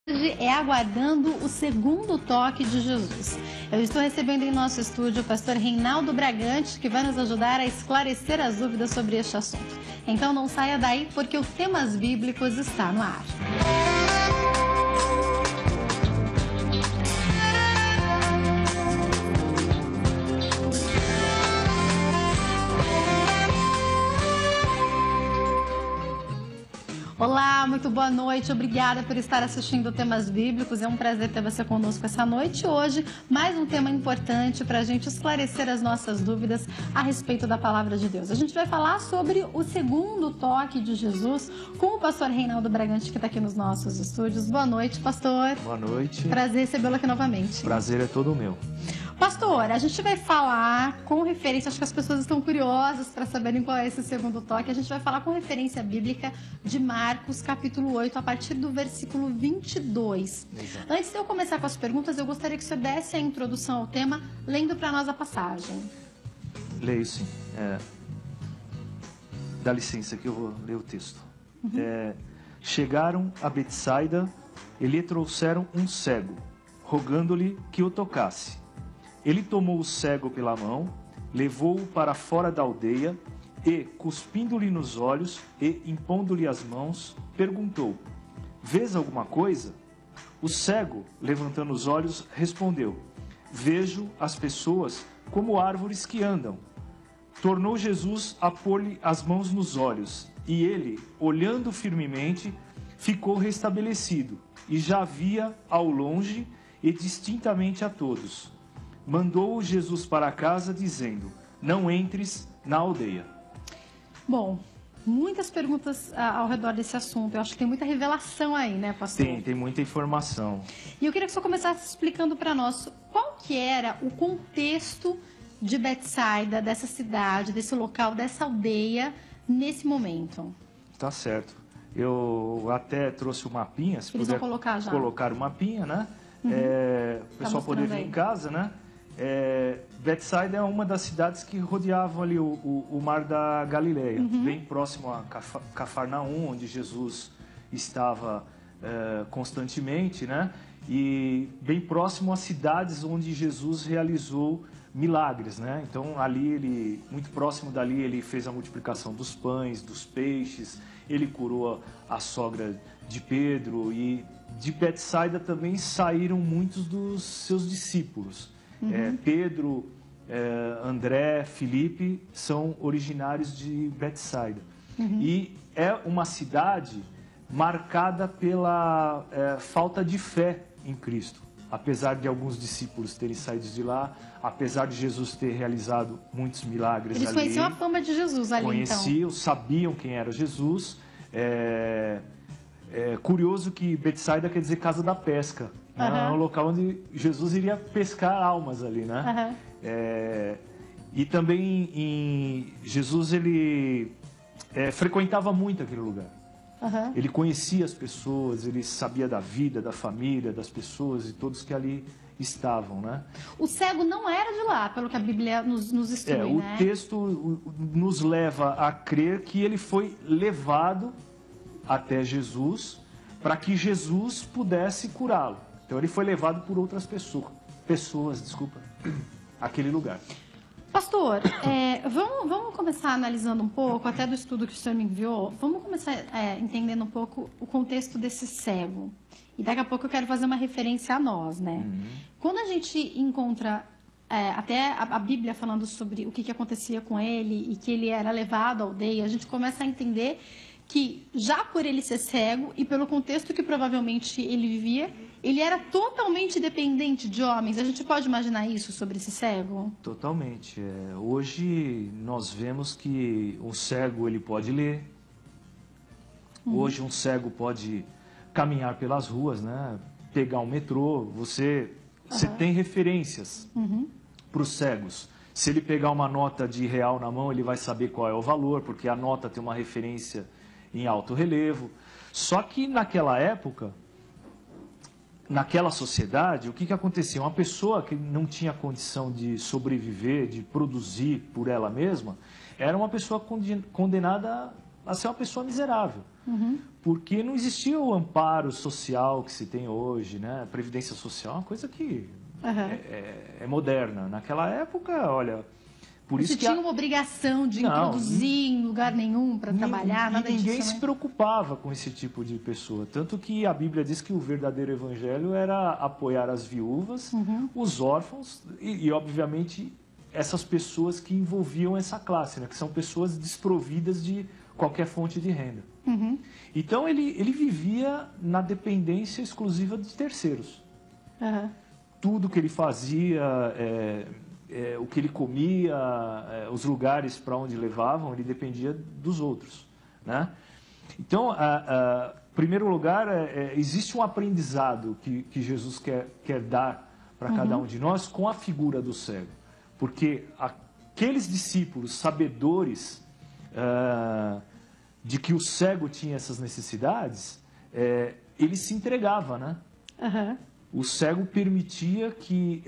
Hoje é aguardando o segundo toque de Jesus. Eu estou recebendo em nosso estúdio o pastor Reinaldo Bragante, que vai nos ajudar a esclarecer as dúvidas sobre este assunto. Então não saia daí, porque o Temas Bíblicos está no ar. Olá, muito boa noite. Obrigada por estar assistindo Temas Bíblicos. É um prazer ter você conosco essa noite. Hoje, mais um tema importante para a gente esclarecer as nossas dúvidas a respeito da Palavra de Deus. A gente vai falar sobre o segundo toque de Jesus com o pastor Reinaldo Bragante, que está aqui nos nossos estúdios. Boa noite, pastor. Boa noite. Prazer recebê-lo aqui novamente. Prazer é todo meu. Pastor, a gente vai falar com referência, acho que as pessoas estão curiosas para saberem qual é esse segundo toque. A gente vai falar com referência bíblica de Marcos, capítulo 8, a partir do versículo 22. Exato. Antes de eu começar com as perguntas, eu gostaria que o senhor desse a introdução ao tema, lendo para nós a passagem. Leio sim. Dá licença que eu vou ler o texto. Chegaram a Betsaida e lhe trouxeram um cego, rogando-lhe que o tocasse. Ele tomou o cego pela mão, levou-o para fora da aldeia e, cuspindo-lhe nos olhos e impondo-lhe as mãos, perguntou: "Vês alguma coisa?" O cego, levantando os olhos, respondeu: "Vejo as pessoas como árvores que andam." Tornou Jesus a pôr-lhe as mãos nos olhos, e ele, olhando firmemente, ficou restabelecido, e já via ao longe e distintamente a todos. Mandou Jesus para casa, dizendo: "Não entres na aldeia." Bom, muitas perguntas ao redor desse assunto. Eu acho que tem muita revelação aí, né, pastor? Tem muita informação. E eu queria que o senhor começasse explicando para nós qual que era o contexto de Betsaida, dessa cidade, desse local, dessa aldeia, nesse momento. Tá certo. Eu até trouxe um mapinha, se Eles puder vão colocar já. Colocar o mapinha, né? O pessoal poder ver em casa, né? Betsaida é uma das cidades que rodeavam ali o Mar da Galileia, bem próximo a Cafarnaum, onde Jesus estava constantemente, né? E bem próximo às cidades onde Jesus realizou milagres, né? Então ali muito próximo dali, ele fez a multiplicação dos pães, dos peixes, ele curou a sogra de Pedro, e de Betsaida também saíram muitos dos seus discípulos. Pedro, André, Filipe são originários de Betsaida. E é uma cidade marcada pela falta de fé em Cristo. Apesar de alguns discípulos terem saído de lá, apesar de Jesus ter realizado muitos milagres ali. Eles conheciam a fama de Jesus ali, conheciam, então. sabiam quem era Jesus. Curioso que Betsaida quer dizer casa da pesca. É um local onde Jesus iria pescar almas ali, né? E também Jesus, ele frequentava muito aquele lugar. Ele conhecia as pessoas, ele sabia da vida, da família, das pessoas e todos que ali estavam, né? O cego não era de lá, pelo que a Bíblia nos instrui, né? O texto nos leva a crer que ele foi levado até Jesus para que Jesus pudesse curá-lo. Então ele foi levado por outras pessoas, àquele lugar. Pastor, vamos começar analisando um pouco, até do estudo que o senhor me enviou, vamos começar entendendo um pouco o contexto desse cego. E daqui a pouco eu quero fazer uma referência a nós, né? Quando a gente encontra até a Bíblia falando sobre o que acontecia com ele e que ele era levado à aldeia, a gente começa a entender que já por ele ser cego e pelo contexto que provavelmente ele vivia, ele era totalmente dependente de homens. A gente pode imaginar isso sobre esse cego? Totalmente. Hoje nós vemos que um cego ele pode ler. Hoje um cego pode caminhar pelas ruas, né? Pegar um metrô. Você tem referências para os cegos. Se ele pegar uma nota de R$1 na mão, ele vai saber qual é o valor, porque a nota tem uma referência em alto relevo. Só que naquela época, naquela sociedade, o que acontecia? Uma pessoa que não tinha condição de sobreviver, de produzir por ela mesma, era uma pessoa condenada a ser uma pessoa miserável. Porque não existia o amparo social que se tem hoje, né? A previdência social é uma coisa que é moderna. Naquela época, olha... Por Você isso tinha uma obrigação de introduzir em lugar nenhum para trabalhar, nada disso. Ninguém se preocupava com esse tipo de pessoa. Tanto que a Bíblia diz que o verdadeiro evangelho era apoiar as viúvas, os órfãos e, obviamente, essas pessoas que envolviam essa classe, né? Que são pessoas desprovidas de qualquer fonte de renda. Então, ele vivia na dependência exclusiva de terceiros. Tudo que ele fazia... o que ele comia, os lugares para onde levavam, ele dependia dos outros, né? Então, em primeiro lugar, existe um aprendizado que Jesus quer dar para cada um de nós com a figura do cego. Porque aqueles discípulos sabedores de que o cego tinha essas necessidades, ele se entregava, né? O cego permitia que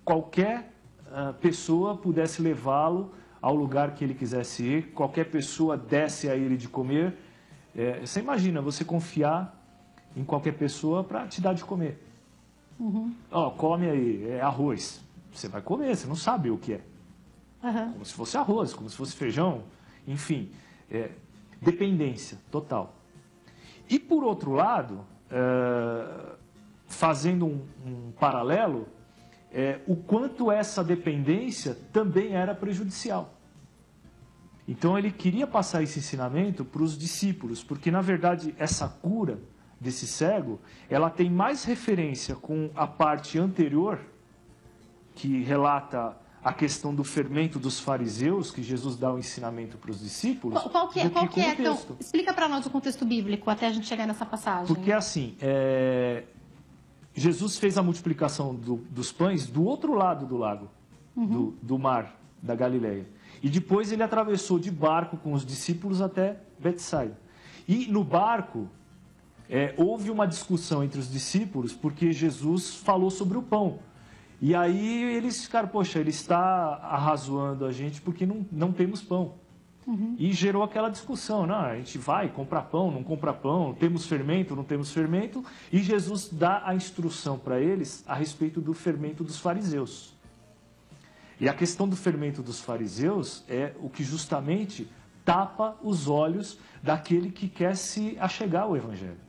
qualquer pessoa pudesse levá-lo ao lugar que ele quisesse ir, qualquer pessoa desse a ele de comer. Você imagina, você confiar em qualquer pessoa para te dar de comer. Come aí, é arroz. Você vai comer, você não sabe o que é. Como se fosse arroz, como se fosse feijão, enfim. Dependência total. E por outro lado, fazendo um paralelo, o quanto essa dependência também era prejudicial. Então ele queria passar esse ensinamento para os discípulos, porque na verdade essa cura desse cego, ela tem mais referência com a parte anterior, que relata a questão do fermento dos fariseus, que Jesus dá o ensinamento para os discípulos. Qual que é? Então, explica para nós o contexto bíblico, até a gente chegar nessa passagem. Porque assim, Jesus fez a multiplicação dos pães do outro lado do lago, do mar da Galileia. E depois ele atravessou de barco com os discípulos até Betsaida. E no barco, houve uma discussão entre os discípulos, porque Jesus falou sobre o pão. E aí eles ficaram, poxa, ele está arrazoando a gente porque não temos pão. E gerou aquela discussão, não, a gente vai comprar pão, não compra pão, temos fermento, não temos fermento, e Jesus dá a instrução para eles a respeito do fermento dos fariseus. E a questão do fermento dos fariseus é o que justamente tapa os olhos daquele que quer se achegar ao Evangelho.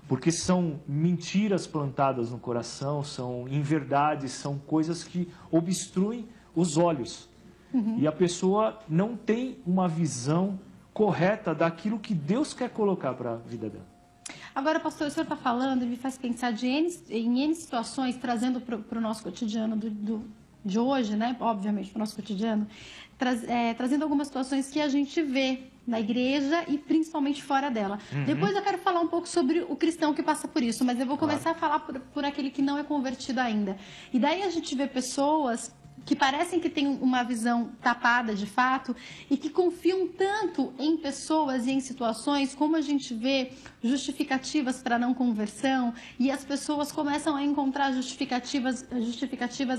Porque são mentiras plantadas no coração, são inverdades, são coisas que obstruem os olhos. E a pessoa não tem uma visão correta daquilo que Deus quer colocar para a vida dela. Agora, pastor, o senhor está falando e me faz pensar em N situações, trazendo para o nosso cotidiano de hoje, né? Obviamente, para o nosso cotidiano, trazendo algumas situações que a gente vê na igreja e principalmente fora dela. Depois eu quero falar um pouco sobre o cristão que passa por isso, mas eu vou começar a falar por aquele que não é convertido ainda. E daí a gente vê pessoas que parecem que têm uma visão tapada de fato e que confiam tanto em pessoas e em situações, como a gente vê justificativas para não conversão, e as pessoas começam a encontrar justificativas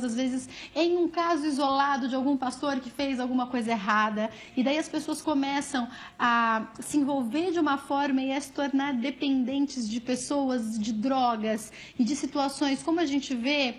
às vezes em um caso isolado de algum pastor que fez alguma coisa errada, e daí as pessoas começam a se envolver de uma forma e a se tornar dependentes de pessoas, de drogas e de situações, como a gente vê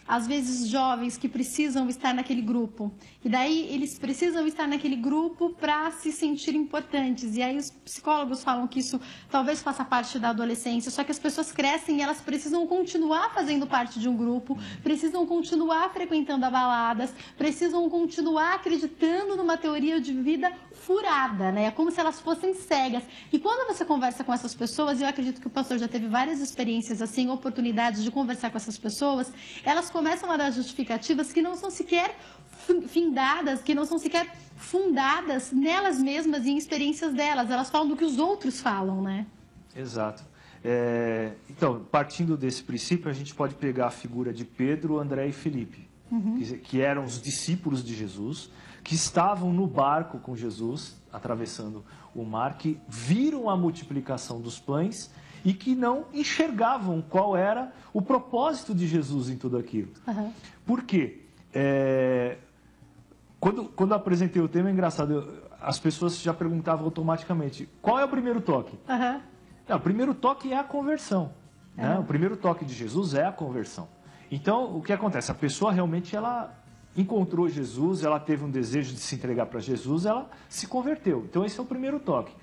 às vezes jovens que precisam estar naquele grupo. E daí eles precisam estar naquele grupo para se sentir importantes. E aí os psicólogos falam que isso talvez faça parte da adolescência, só que as pessoas crescem e elas precisam continuar fazendo parte de um grupo, precisam continuar frequentando baladas, precisam continuar acreditando numa teoria de vida furada, né? É como se elas fossem cegas. E quando você conversa com essas pessoas, e eu acredito que o pastor já teve várias experiências assim, oportunidades de conversar com essas pessoas, elas começam a dar justificativas que não são sequer findadas, que não são sequer fundadas nelas mesmas e em experiências delas. Elas falam do que os outros falam, né? Exato. Então, partindo desse princípio, a gente pode pegar a figura de Pedro, André e Felipe, que eram os discípulos de Jesus, que estavam no barco com Jesus, atravessando o mar, que viram a multiplicação dos pães e que não enxergavam qual era o propósito de Jesus em tudo aquilo. Por quê? Quando eu apresentei o tema, é engraçado, as pessoas já perguntavam automaticamente, qual é o primeiro toque? Não, o primeiro toque é a conversão. Né? O primeiro toque de Jesus é a conversão. Então, o que acontece? A pessoa realmente, ela encontrou Jesus, ela teve um desejo de se entregar para Jesus, ela se converteu. Então, esse é o primeiro toque.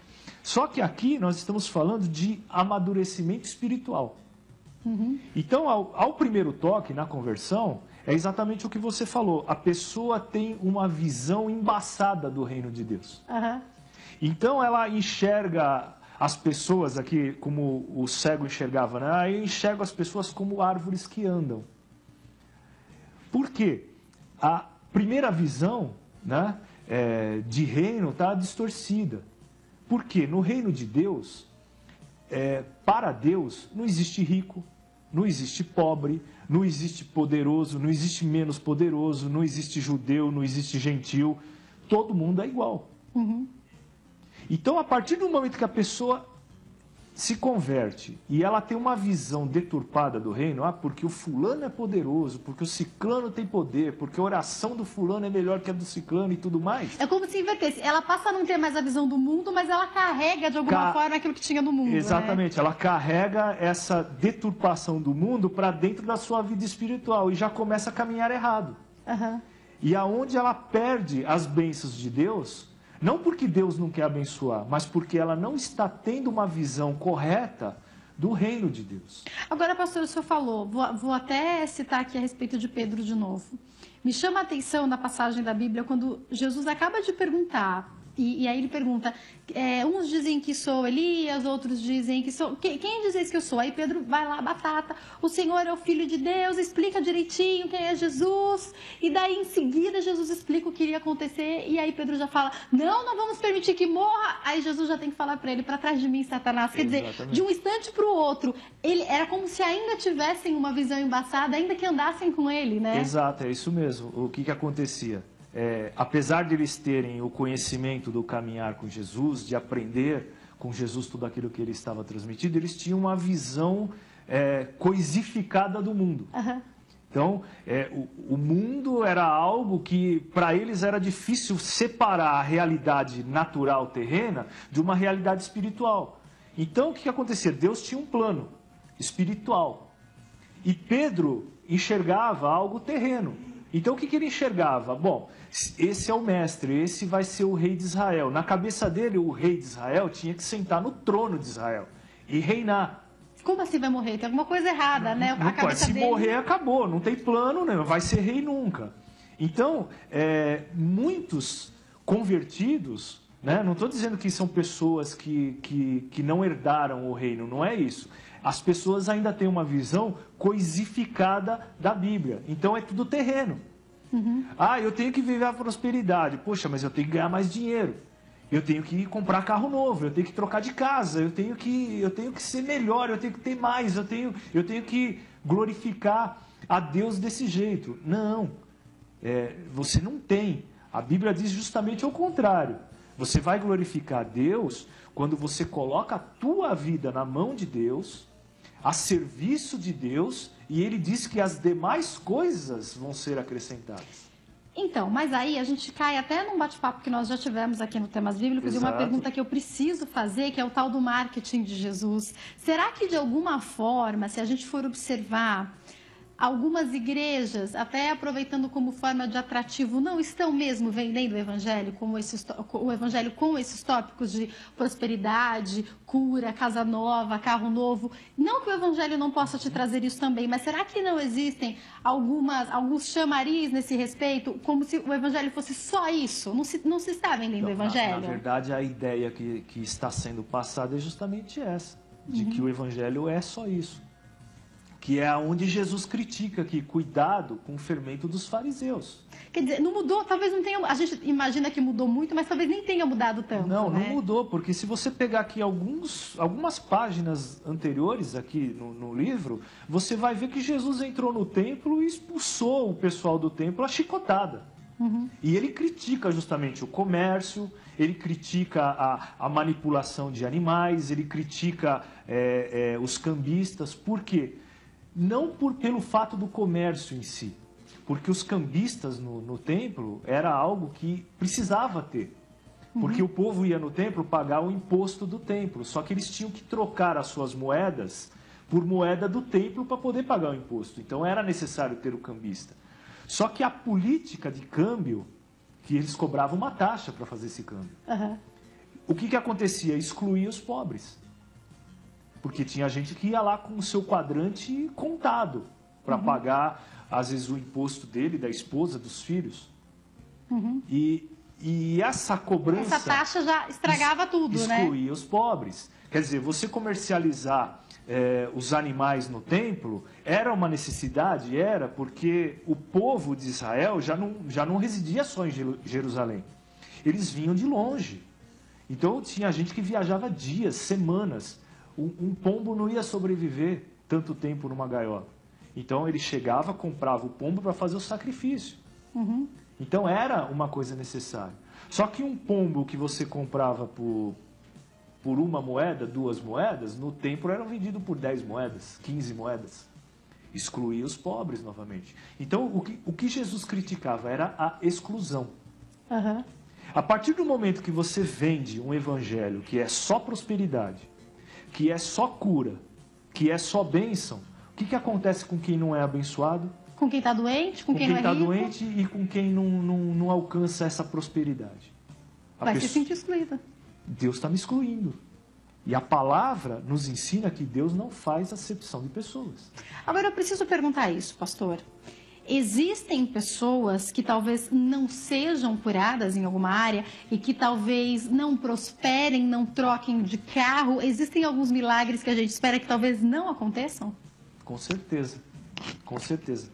Só que aqui nós estamos falando de amadurecimento espiritual. Então, ao primeiro toque, na conversão, é exatamente o que você falou. A pessoa tem uma visão embaçada do reino de Deus. Então, ela enxerga as pessoas aqui, como o cego enxergava, né? Eu enxergo as pessoas como árvores que andam. Por quê? A primeira visão, né, de reino está distorcida. Por quê? No reino de Deus, para Deus, não existe rico, não existe pobre, não existe poderoso, não existe menos poderoso, não existe judeu, não existe gentil. Todo mundo é igual. Então, a partir do momento que a pessoa se converte e ela tem uma visão deturpada do reino, porque o fulano é poderoso, porque o ciclano tem poder, porque a oração do fulano é melhor que a do ciclano e tudo mais. É como se invertesse. Ela passa a não ter mais a visão do mundo, mas ela carrega de alguma forma aquilo que tinha no mundo. Exatamente, né? Ela carrega essa deturpação do mundo para dentro da sua vida espiritual e já começa a caminhar errado. E aonde ela perde as bênçãos de Deus, não porque Deus não quer abençoar, mas porque ela não está tendo uma visão correta do reino de Deus. Agora, pastor, o senhor falou, vou até citar aqui a respeito de Pedro de novo. Me chama a atenção na passagem da Bíblia quando Jesus acaba de perguntar, e aí ele pergunta, uns dizem que sou Elias, outros dizem que sou... Quem diz que eu sou? Aí Pedro vai lá, batata, o Senhor é o Filho de Deus, explica direitinho quem é Jesus, e daí em seguida Jesus explica o que iria acontecer, e aí Pedro já fala, não vamos permitir que morra, aí Jesus já tem que falar para ele, para trás de mim, Satanás, quer dizer, de um instante para o outro, era como se ainda tivessem uma visão embaçada, ainda que andassem com ele, né? Exato, é isso mesmo. O que acontecia? Apesar de eles terem o conhecimento do caminhar com Jesus, de aprender com Jesus tudo aquilo que ele estava transmitindo, eles tinham uma visão coisificada do mundo. Então, o mundo era algo que para eles era difícil separar a realidade natural terrena de uma realidade espiritual. Então, o que acontecia? Deus tinha um plano espiritual e Pedro enxergava algo terreno. Então, o que ele enxergava? Bom, esse é o mestre, esse vai ser o rei de Israel. Na cabeça dele, o rei de Israel tinha que sentar no trono de Israel e reinar. Como assim vai morrer? Tem alguma coisa errada, né? Não pode. Se morrer, acabou. Não tem plano, né? Vai ser rei nunca. Então, muitos convertidos, né? Não estou dizendo que são pessoas que não herdaram o reino, não é isso. As pessoas ainda têm uma visão coisificada da Bíblia. Então é tudo terreno. Eu tenho que viver a prosperidade. Poxa, mas eu tenho que ganhar mais dinheiro. Eu tenho que comprar carro novo. Eu tenho que trocar de casa. Eu tenho que ser melhor. Eu tenho que ter mais. Eu tenho que glorificar a Deus desse jeito. Não. Você não tem. A Bíblia diz justamente o contrário. Você vai glorificar a Deus quando você coloca a tua vida na mão de Deus, a serviço de Deus, e ele diz que as demais coisas vão ser acrescentadas. Então, mas aí a gente cai até num bate-papo que nós já tivemos aqui no Temas Bíblicos, e uma pergunta que eu preciso fazer, que é o tal do marketing de Jesus. Será que de alguma forma, se a gente for observar, algumas igrejas, até aproveitando como forma de atrativo, não estão mesmo vendendo o evangelho, o evangelho com esses tópicos de prosperidade, cura, casa nova, carro novo? Não que o evangelho não possa te trazer isso também, mas será que não existem alguns chamariz nesse respeito, como se o evangelho fosse só isso? Não se está vendendo o evangelho? Na verdade, a ideia que está sendo passada é justamente essa, de que o evangelho é só isso. Que é onde Jesus critica aqui, cuidado com o fermento dos fariseus. Quer dizer, não mudou, talvez não tenha, a gente imagina que mudou muito, mas talvez nem tenha mudado tanto, Não né? mudou, porque se você pegar aqui algumas páginas anteriores aqui no livro, você vai ver que Jesus entrou no templo e expulsou o pessoal do templo a chicotada. E ele critica justamente o comércio, ele critica a manipulação de animais, ele critica os cambistas. Por quê? Não pelo fato do comércio em si, porque os cambistas no templo era algo que precisava ter. Porque o povo ia no templo pagar o imposto do templo. Só que eles tinham que trocar as suas moedas por moeda do templo para poder pagar o imposto. Então era necessário ter o cambista. Só que a política de câmbio, que eles cobravam uma taxa para fazer esse câmbio. O que acontecia? Excluía os pobres. Porque tinha gente que ia lá com o seu quadrante contado para pagar, às vezes, o imposto dele, da esposa, dos filhos. E essa cobrança... Essa taxa já estragava tudo, né? Excluía os pobres. Quer dizer, você comercializar os animais no templo era uma necessidade? Era, porque o povo de Israel já não residia só em Jerusalém. Eles vinham de longe. Então tinha gente que viajava dias, semanas. Um pombo não ia sobreviver tanto tempo numa gaiola. Então ele chegava, comprava o pombo para fazer o sacrifício. Então era uma coisa necessária. Só que um pombo que você comprava por uma moeda, 2 moedas, no templo eram vendidos por 10 moedas, 15 moedas. Excluía os pobres novamente. Então o que Jesus criticava era a exclusão. A partir do momento que você vende um evangelho que é só prosperidade, que é só cura, que é só bênção, o que acontece com quem não é abençoado? Com quem está doente, com quem não é está rico. doente e com quem não alcança essa prosperidade. Vai se sentir excluída. Deus está me excluindo. E a palavra nos ensina que Deus não faz acepção de pessoas. Agora eu preciso perguntar isso, pastor. Existem pessoas que talvez não sejam curadas em alguma área e que talvez não prosperem, não troquem de carro? Existem alguns milagres que a gente espera que talvez não aconteçam? Com certeza, com certeza.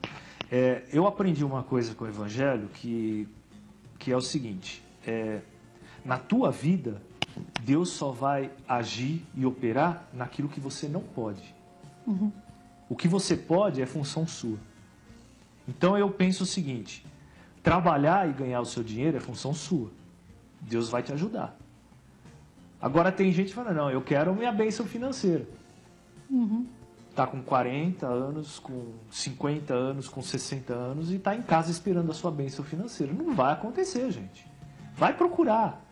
Eu aprendi uma coisa com o Evangelho que é o seguinte: na tua vida, Deus só vai agir e operar naquilo que você não pode. O que você pode é função sua. Então eu penso o seguinte: trabalhar e ganhar o seu dinheiro é função sua. Deus vai te ajudar. Agora tem gente que fala, não, eu quero minha bênção financeira. Está com 40 anos, com 50 anos, com 60 anos e está em casa esperando a sua bênção financeira. Não vai acontecer, gente. Vai procurar.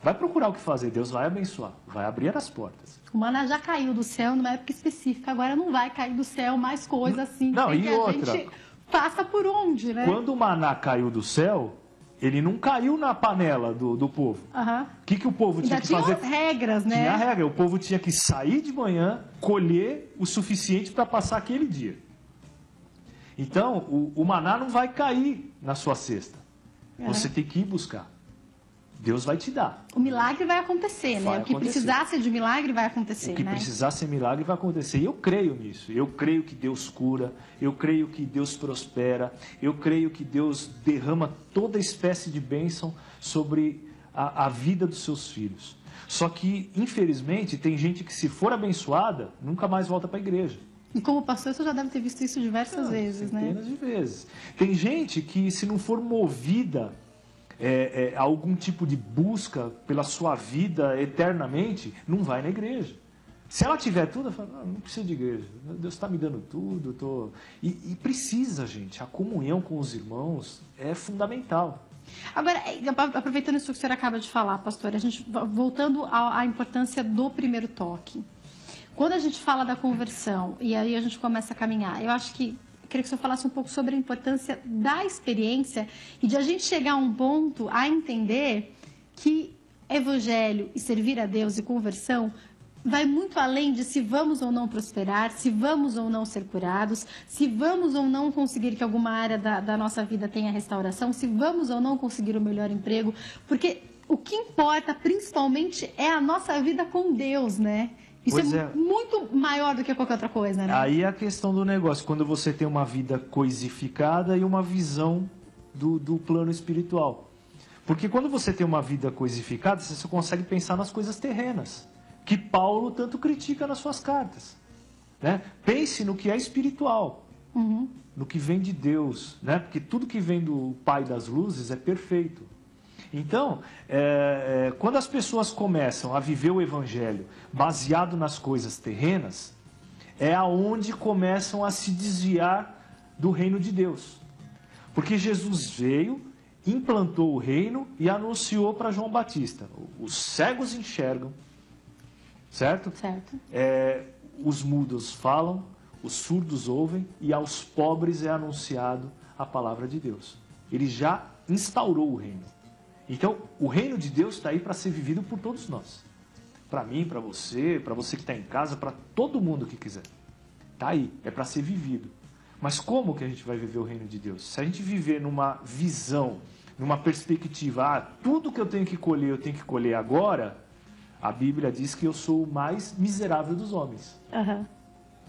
Vai procurar o que fazer. Deus vai abençoar. Vai abrir as portas. O maná já caiu do céu numa época específica. Agora não vai cair do céu mais coisa assim. Não, e que outra... a gente passa por onde, né? Quando o maná caiu do céu, ele não caiu na panela do povo. O que o povo tinha que fazer? Tinha regras, né? Tinha regra. O povo tinha que sair de manhã, colher o suficiente para passar aquele dia. Então, o maná não vai cair na sua cesta. Você tem que ir buscar. Deus vai te dar. O milagre vai acontecer, né? O que precisasse de milagre vai acontecer, O que precisasse de milagre vai acontecer. E eu creio nisso. Eu creio que Deus cura. Eu creio que Deus prospera. Eu creio que Deus derrama toda espécie de bênção sobre a vida dos seus filhos. Só que, infelizmente, tem gente que, se for abençoada, nunca mais volta para a igreja. E como pastor, você já deve ter visto isso diversas vezes, né? Centenas de vezes. Tem gente que, se não for movida algum tipo de busca pela sua vida eternamente, não vai na igreja. Se ela tiver tudo, ela fala, não preciso de igreja. Deus está me dando tudo. E precisa, gente. A comunhão com os irmãos é fundamental. Agora, aproveitando isso que o senhor acaba de falar, pastor, a gente voltando à importância do primeiro toque. Quando a gente fala da conversão, e aí a gente começa a caminhar, eu queria que o senhor falasse um pouco sobre a importância da experiência e de a gente chegar a um ponto a entender que evangelho e servir a Deus e conversão vai muito além de se vamos ou não prosperar, se vamos ou não ser curados, se vamos ou não conseguir que alguma área da nossa vida tenha restauração, se vamos ou não conseguir o melhor emprego, porque o que importa principalmente é a nossa vida com Deus, né? Isso muito maior do que qualquer outra coisa, né? Aí é a questão do negócio, quando você tem uma vida coisificada e uma visão do plano espiritual. Porque quando você tem uma vida coisificada, você só consegue pensar nas coisas terrenas, que Paulo tanto critica nas suas cartas. Né? Pense no que é espiritual, no que vem de Deus, né? Porque tudo que vem do Pai das Luzes é perfeito. Então, quando as pessoas começam a viver o Evangelho baseado nas coisas terrenas, é aonde começam a se desviar do reino de Deus. Porque Jesus veio, implantou o reino e anunciou para João Batista. Os cegos enxergam, certo? Certo. Os mudos falam, os surdos ouvem e aos pobres é anunciado a palavra de Deus. Ele já instaurou o reino. Então, o reino de Deus está aí para ser vivido por todos nós. Para mim, para você que está em casa, para todo mundo que quiser. Está aí, é para ser vivido. Mas como que a gente vai viver o reino de Deus? Se a gente viver numa visão, numa perspectiva, tudo que eu tenho que colher agora, a Bíblia diz que eu sou o mais miserável dos homens. Uhum.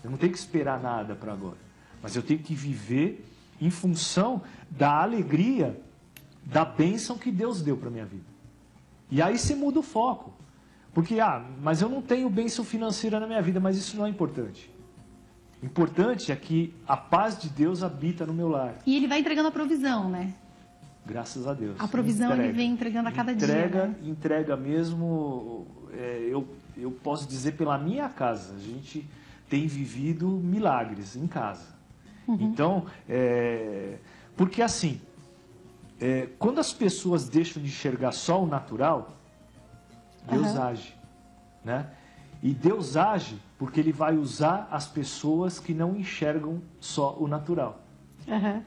Eu não tenho que esperar nada para agora. Mas eu tenho que viver em função da alegria, da bênção que Deus deu para a minha vida. E aí você muda o foco. Porque, mas eu não tenho bênção financeira na minha vida, mas isso não é importante. Importante é que a paz de Deus habita no meu lar. E ele vai entregando a provisão, né? Graças a Deus. A provisão ele vem entregando a cada dia. Né? Entrega mesmo, eu posso dizer pela minha casa. A gente tem vivido milagres em casa. Uhum. Então, porque assim, quando as pessoas deixam de enxergar só o natural, Deus age, né? E Deus age porque Ele vai usar as pessoas que não enxergam só o natural. Uhum.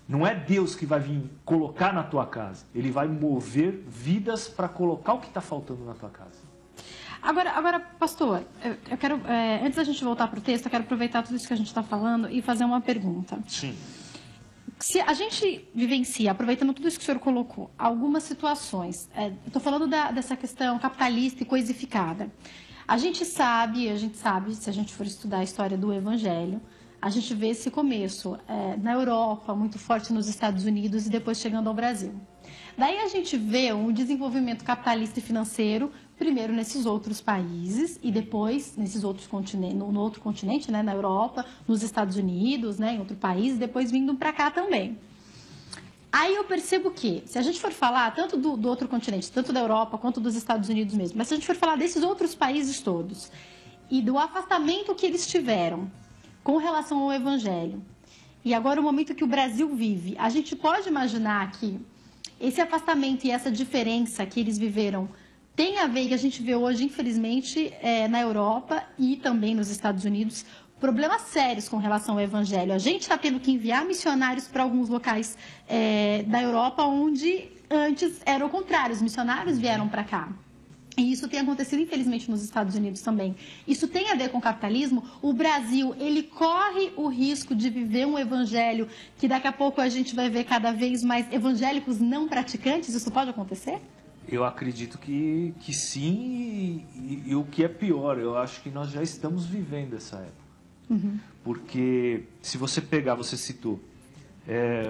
Não é Deus que vai vir colocar na tua casa. Ele vai mover vidas para colocar o que está faltando na tua casa. Agora, pastor, eu quero, antes da gente voltar para o texto, eu quero aproveitar tudo isso que a gente está falando e fazer uma pergunta. Sim. Se a gente vivencia, aproveitando tudo isso que o senhor colocou, algumas situações, estou falando dessa questão capitalista e coisificada. A gente sabe, se a gente for estudar a história do Evangelho, a gente vê esse começo na Europa, muito forte nos Estados Unidos e depois chegando ao Brasil. Daí a gente vê um desenvolvimento capitalista e financeiro, primeiro nesses outros países e depois nesses outros continentes, no outro continente, né, na Europa, nos Estados Unidos, né, em outro país, e depois vindo para cá também. Aí eu percebo que, se a gente for falar tanto do outro continente, tanto da Europa quanto dos Estados Unidos mesmo, mas se a gente for falar desses outros países todos e do afastamento que eles tiveram com relação ao Evangelho, e agora o momento que o Brasil vive, a gente pode imaginar que esse afastamento e essa diferença que eles viveram tem a ver, e que a gente vê hoje, infelizmente, na Europa e também nos Estados Unidos, problemas sérios com relação ao Evangelho. A gente está tendo que enviar missionários para alguns locais da Europa onde antes era o contrário, os missionários vieram para cá. E isso tem acontecido, infelizmente, nos Estados Unidos também. Isso tem a ver com o capitalismo. O Brasil, ele corre o risco de viver um evangelho que daqui a pouco a gente vai ver cada vez mais evangélicos não praticantes. Isso pode acontecer? Eu acredito que sim, e o que é pior, eu acho que nós já estamos vivendo essa época. Uhum. Porque, se você pegar, você citou,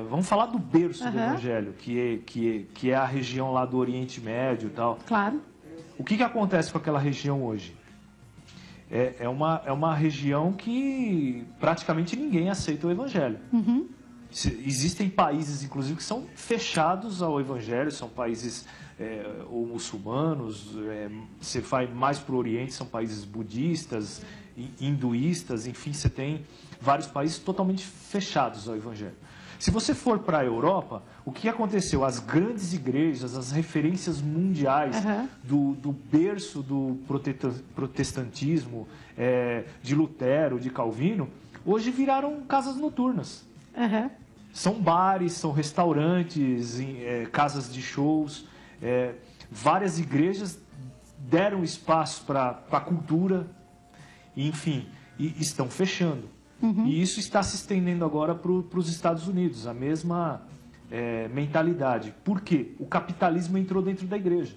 vamos falar do berço do Evangelho, que é a região lá do Oriente Médio e tal. Claro. O que acontece com aquela região hoje? É uma região que praticamente ninguém aceita o Evangelho. Uhum. Existem países, inclusive, que são fechados ao Evangelho, são países ou muçulmanos, você vai mais para o Oriente, são países budistas, hinduístas, enfim, você tem vários países totalmente fechados ao Evangelho. Se você for para a Europa, o que aconteceu? As grandes igrejas, as referências mundiais do berço do protestantismo, de Lutero, de Calvino, hoje viraram casas noturnas. Uhum. São bares, são restaurantes, casas de shows. Várias igrejas deram espaço para a cultura, enfim, e estão fechando. Uhum. E isso está se estendendo agora para os Estados Unidos, a mesma mentalidade. Por quê? O capitalismo entrou dentro da igreja.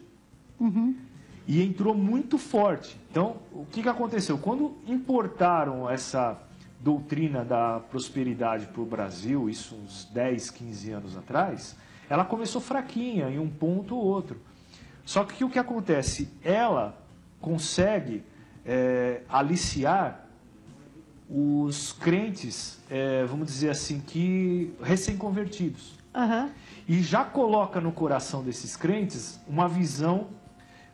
Uhum. E entrou muito forte. Então, o que aconteceu? Quando importaram essa doutrina da prosperidade para o Brasil, isso uns 10, 15 anos atrás, ela começou fraquinha em um ponto ou outro. Só que o que acontece? Ela consegue aliciar os crentes, vamos dizer assim, que recém-convertidos. Uhum. E já coloca no coração desses crentes uma visão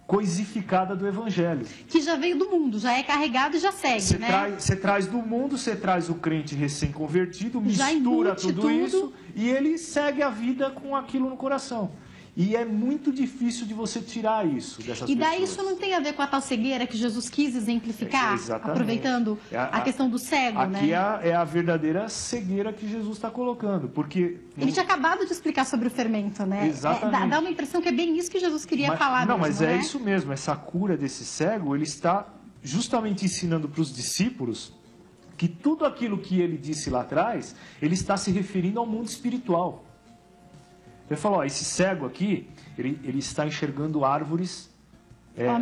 coisificada do Evangelho. Que já veio do mundo, já é carregado e já segue, né? Você traz do mundo, você traz o crente recém-convertido, mistura tudo isso e ele segue a vida com aquilo no coração. E é muito difícil de você tirar isso dessas pessoas. E daí isso não tem a ver com a tal cegueira que Jesus quis exemplificar? Exatamente. Aproveitando a questão do cego, aqui né? É a verdadeira cegueira que Jesus está colocando, porque... Ele tinha acabado de explicar sobre o fermento, né? Exatamente. Dá uma impressão que é bem isso que Jesus queria falar não, mesmo, mas é isso mesmo, essa cura desse cego, ele está justamente ensinando para os discípulos que tudo aquilo que ele disse lá atrás, ele está se referindo ao mundo espiritual. Ele falou, esse cego aqui, ele está enxergando árvores,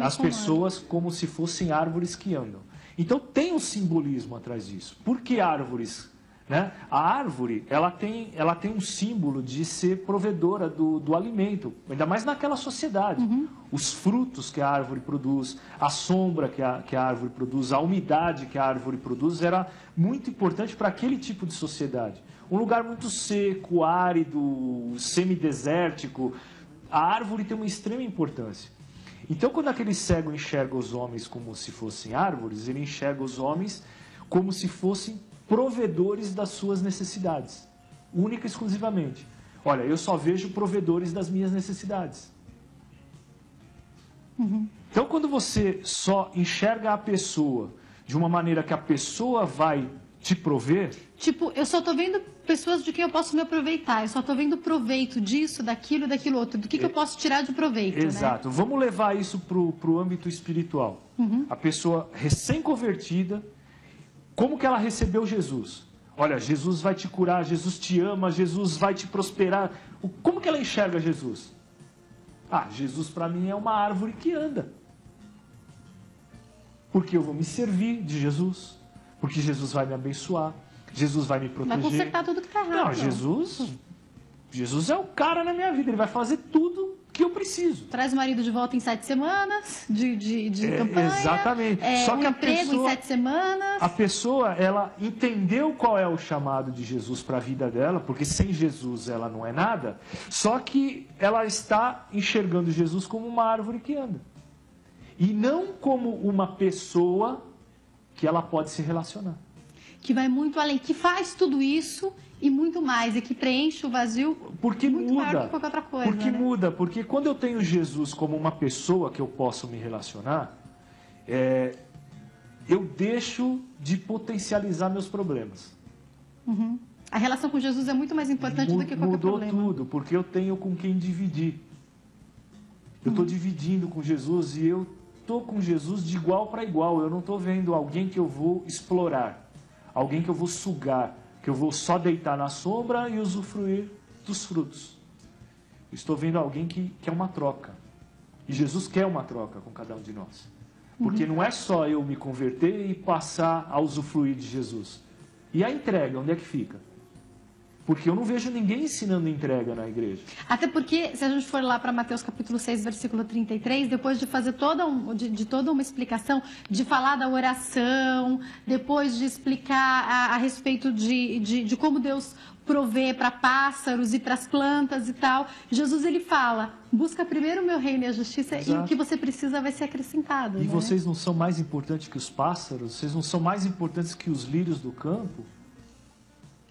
as pessoas como se fossem árvores que andam. Então tem um simbolismo atrás disso. Por que árvores? Né? A árvore, ela tem um símbolo de ser provedora do alimento, ainda mais naquela sociedade. Os frutos que a árvore produz, a sombra que a árvore produz, a umidade que a árvore produz, era muito importante para aquele tipo de sociedade. Um lugar muito seco, árido, semidesértico, a árvore tem uma extrema importância. Então, quando aquele cego enxerga os homens como se fossem árvores, ele enxerga os homens como se fossem provedores das suas necessidades, única e exclusivamente. Olha, eu só vejo provedores das minhas necessidades. Então, quando você só enxerga a pessoa de uma maneira que a pessoa vai te prover... Tipo, eu só estou vendo pessoas de quem eu posso me aproveitar, eu só estou vendo proveito disso, daquilo, daquilo outro, do que eu posso tirar de proveito, Exato. Né? Vamos levar isso para o âmbito espiritual. A pessoa recém-convertida, como que ela recebeu Jesus? Olha, Jesus vai te curar, Jesus te ama, Jesus vai te prosperar. Como que ela enxerga Jesus? Jesus para mim é uma árvore que anda. Porque eu vou me servir de Jesus, porque Jesus vai me abençoar, Jesus vai me proteger. Vai consertar tudo que está errado. Não, Jesus é o cara na minha vida, ele vai fazer tudo que eu preciso. Traz o marido de volta em 7 semanas de campanha. Exatamente. Só que emprego em 7 semanas. A pessoa, ela entendeu qual é o chamado de Jesus para a vida dela, porque sem Jesus ela não é nada, só que ela está enxergando Jesus como uma árvore que anda. E não como uma pessoa que ela pode se relacionar. Que vai muito além, que faz tudo isso e muito mais, e que preenche o vazio porque muito muda, maior que qualquer outra coisa. Porque né? muda, porque quando eu tenho Jesus como uma pessoa que eu posso me relacionar, eu deixo de potencializar meus problemas. A relação com Jesus é muito mais importante do que qualquer problema. Mudou tudo, porque eu tenho com quem dividir. Eu estou dividindo com Jesus e eu estou com Jesus de igual para igual. Eu não estou vendo alguém que eu vou explorar, alguém que eu vou sugar, que eu vou só deitar na sombra e usufruir dos frutos. Estou vendo alguém que quer uma troca. E Jesus quer uma troca com cada um de nós. Porque não é só eu me converter e passar a usufruir de Jesus. E a entrega, onde é que fica? Porque eu não vejo ninguém ensinando entrega na igreja. Até porque, se a gente for lá para Mateus capítulo 6, versículo 33, depois de fazer toda uma explicação, de falar da oração, depois de explicar a respeito de como Deus provê para pássaros e para as plantas e tal, Jesus ele fala, busca primeiro o meu reino e a justiça. Exato. E o que você precisa vai ser acrescentado. E vocês não são mais importantes que os pássaros? Vocês não são mais importantes que os lírios do campo?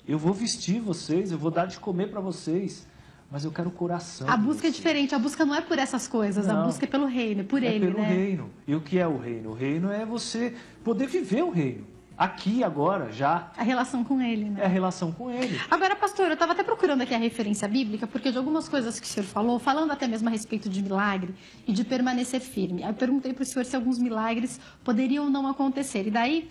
Eu vou vestir vocês, eu vou dar de comer para vocês, mas eu quero o coração. A busca é diferente, a busca não é por essas coisas, não, a busca é pelo reino, por ele, pelo reino. E o que é o reino? O reino é você poder viver o reino. Aqui, agora, já. A relação com ele, né? É a relação com ele. Agora, pastor, eu estava até procurando aqui a referência bíblica, porque de algumas coisas que o senhor falou, falando até mesmo a respeito de milagre e de permanecer firme. Aí eu perguntei para o senhor se alguns milagres poderiam ou não acontecer. E daí...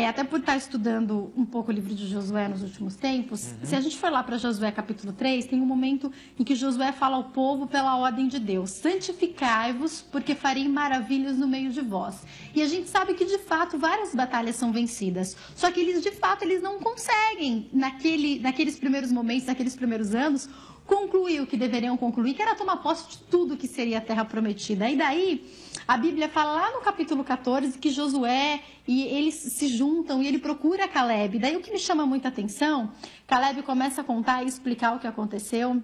até por estar estudando um pouco o livro de Josué nos últimos tempos, se a gente for lá para Josué capítulo 3, tem um momento em que Josué fala ao povo pela ordem de Deus, santificai-vos, porque farei maravilhas no meio de vós. E a gente sabe que, de fato, várias batalhas são vencidas, só que eles, de fato, eles não conseguem, naqueles primeiros momentos, naqueles primeiros anos, concluir o que deveriam concluir, que era tomar posse de tudo que seria a terra prometida. E daí, a Bíblia fala lá no capítulo 14 que Josué e eles se juntam e ele procura Caleb. Daí o que me chama muita atenção, Caleb começa a contar e explicar o que aconteceu.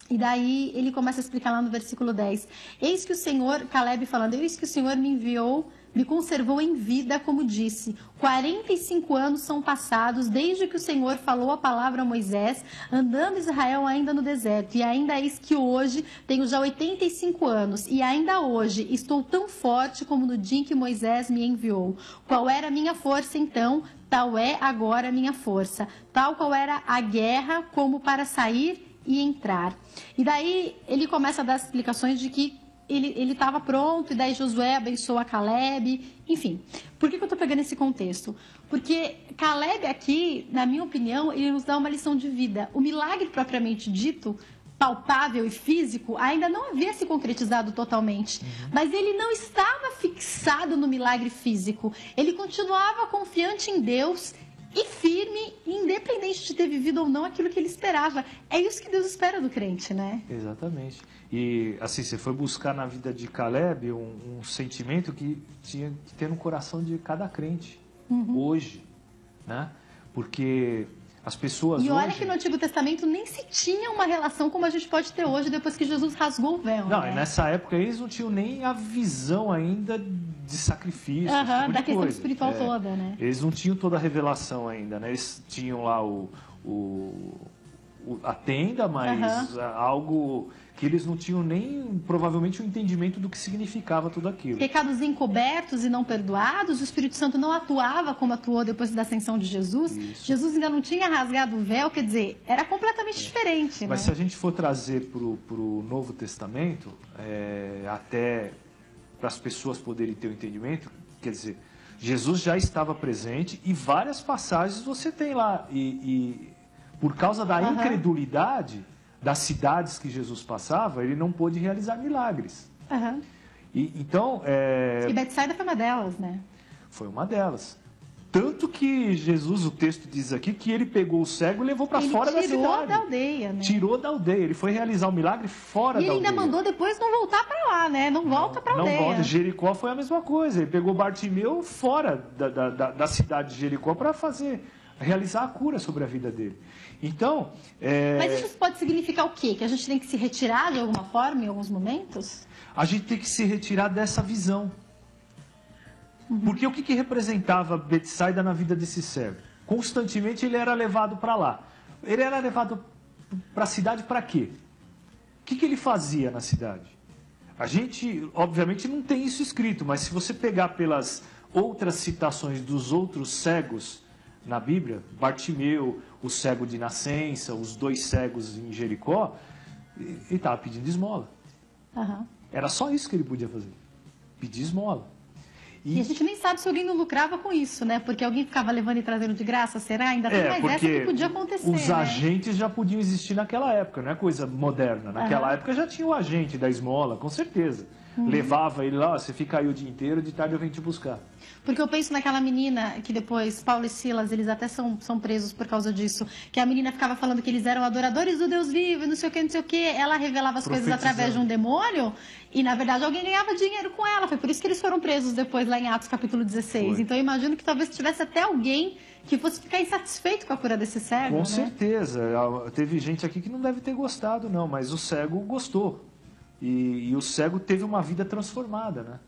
E daí ele começa a explicar lá no versículo 10. Eis que o Senhor, Caleb falando, eis que o Senhor me enviou, me conservou em vida, como disse. 45 anos são passados desde que o Senhor falou a palavra a Moisés, andando Israel ainda no deserto. E ainda eis que hoje tenho já 85 anos, e ainda hoje estou tão forte como no dia em que Moisés me enviou. Qual era a minha força então? Tal é agora a minha força. Tal qual era a guerra, como para sair e entrar. E daí ele começa a dar explicações de que ele estava pronto, e daí Josué abençoa Caleb, enfim. Por que eu estou pegando esse contexto? Porque Caleb aqui, na minha opinião, ele nos dá uma lição de vida. O milagre propriamente dito, palpável e físico, ainda não havia se concretizado totalmente. Mas ele não estava fixado no milagre físico. Ele continuava confiante em Deus e firme, independente de ter vivido ou não aquilo que ele esperava. É isso que Deus espera do crente, né? Exatamente. E assim, você foi buscar na vida de Caleb um sentimento que tinha que ter no coração de cada crente, hoje, né? Porque as pessoas E olha hoje... que no Antigo Testamento nem se tinha uma relação como a gente pode ter hoje, depois que Jesus rasgou o véu. Não, né? nessa época eles não tinham nem a visão ainda de sacrifício, esse tipo de da questão coisa. espiritual toda, né? Eles não tinham toda a revelação ainda, né? Eles tinham lá a tenda, mas algo que eles não tinham nem, provavelmente, o entendimento do que significava tudo aquilo. Pecados encobertos e não perdoados, o Espírito Santo não atuava como atuou depois da ascensão de Jesus. Isso. Jesus ainda não tinha rasgado o véu, quer dizer, era completamente diferente. Mas né? se a gente for trazer para o Novo Testamento, até para as pessoas poderem ter o entendimento, quer dizer, Jesus já estava presente e várias passagens você tem lá. E por causa da incredulidade das cidades que Jesus passava, ele não pôde realizar milagres. Então... E Betsaida foi uma delas, né? Foi uma delas. Tanto que Jesus, o texto diz aqui, que ele pegou o cego e levou para fora da cidade. Tirou da aldeia, né? Tirou da aldeia. Ele foi realizar o milagre fora da aldeia. E ele ainda mandou depois não voltar para lá, né? Não volta para a aldeia. Não volta. Jericó foi a mesma coisa. Ele pegou Bartimeu fora da cidade de Jericó para realizar a cura sobre a vida dele. Então... Mas isso pode significar o quê? Que a gente tem que se retirar de alguma forma em alguns momentos? A gente tem que se retirar dessa visão. Porque o que representava Betsaida na vida desse cego? Constantemente ele era levado para lá. Ele era levado para a cidade para quê? O que ele fazia na cidade? A gente, obviamente, não tem isso escrito, mas se você pegar pelas outras citações dos outros cegos na Bíblia, Bartimeu, o cego de nascença, os 2 cegos em Jericó, ele estava pedindo esmola. Era só isso que ele podia fazer, pedir esmola. E a gente nem sabe se alguém não lucrava com isso, né? Porque alguém ficava levando e trazendo de graça, será? Ainda tem mais essa que podia acontecer, os agentes já podiam existir naquela época, não é coisa moderna. Naquela época já tinha o agente da esmola, com certeza. Levava ele lá, você fica aí o dia inteiro, de tarde eu venho te buscar. Porque eu penso naquela menina que depois, Paulo e Silas, eles até são presos por causa disso, que a menina ficava falando que eles eram adoradores do Deus vivo, não sei o que, não sei o que. Ela revelava as coisas através de um demônio e, na verdade, alguém ganhava dinheiro com ela. Foi por isso que eles foram presos depois, lá em Atos capítulo 16. Foi. Então, eu imagino que talvez tivesse até alguém que fosse ficar insatisfeito com a cura desse cego, Com certeza. Teve gente aqui que não deve ter gostado, não, mas o cego gostou. E o cego teve uma vida transformada, né?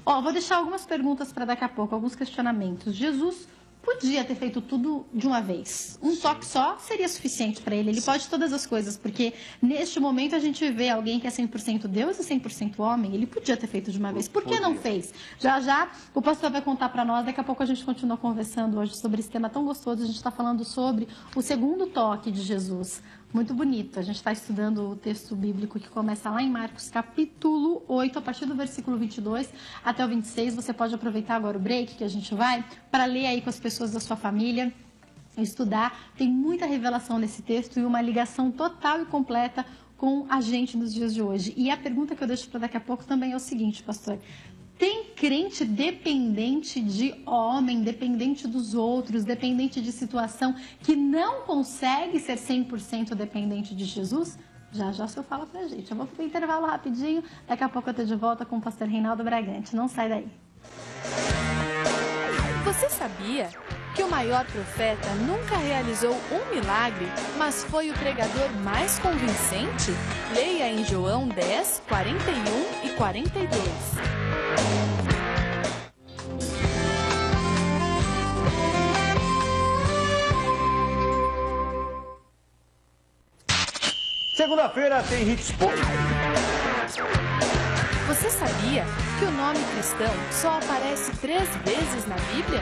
Vou deixar algumas perguntas para daqui a pouco, alguns questionamentos. Jesus podia ter feito tudo de uma vez. Um toque só seria suficiente para ele. Ele pode todas as coisas, porque neste momento a gente vê alguém que é 100% Deus e 100% homem. Ele podia ter feito de uma vez. Por que não fez? Já o pastor vai contar para nós. Daqui a pouco a gente continua conversando hoje sobre esse tema tão gostoso. A gente está falando sobre o segundo toque de Jesus. Muito bonito. A gente está estudando o texto bíblico que começa lá em Marcos, capítulo 8, a partir do versículo 22 até o 26. Você pode aproveitar agora o break que a gente vai para ler aí com as pessoas da sua família, estudar. Tem muita revelação nesse texto e uma ligação total e completa com a gente nos dias de hoje. E a pergunta que eu deixo para daqui a pouco também é o seguinte, pastor. Tem crente dependente de homem, dependente dos outros, dependente de situação, que não consegue ser 100% dependente de Jesus? Já o senhor fala pra gente. Eu vou pro intervalo rapidinho, daqui a pouco eu tô de volta com o pastor Reinaldo Bragante. Não sai daí. Você sabia? que o maior profeta nunca realizou um milagre, mas foi o pregador mais convincente? Leia em João 10, 41 e 42. Segunda-feira tem Hits Pop. Você sabia que o nome cristão só aparece 3 vezes na Bíblia?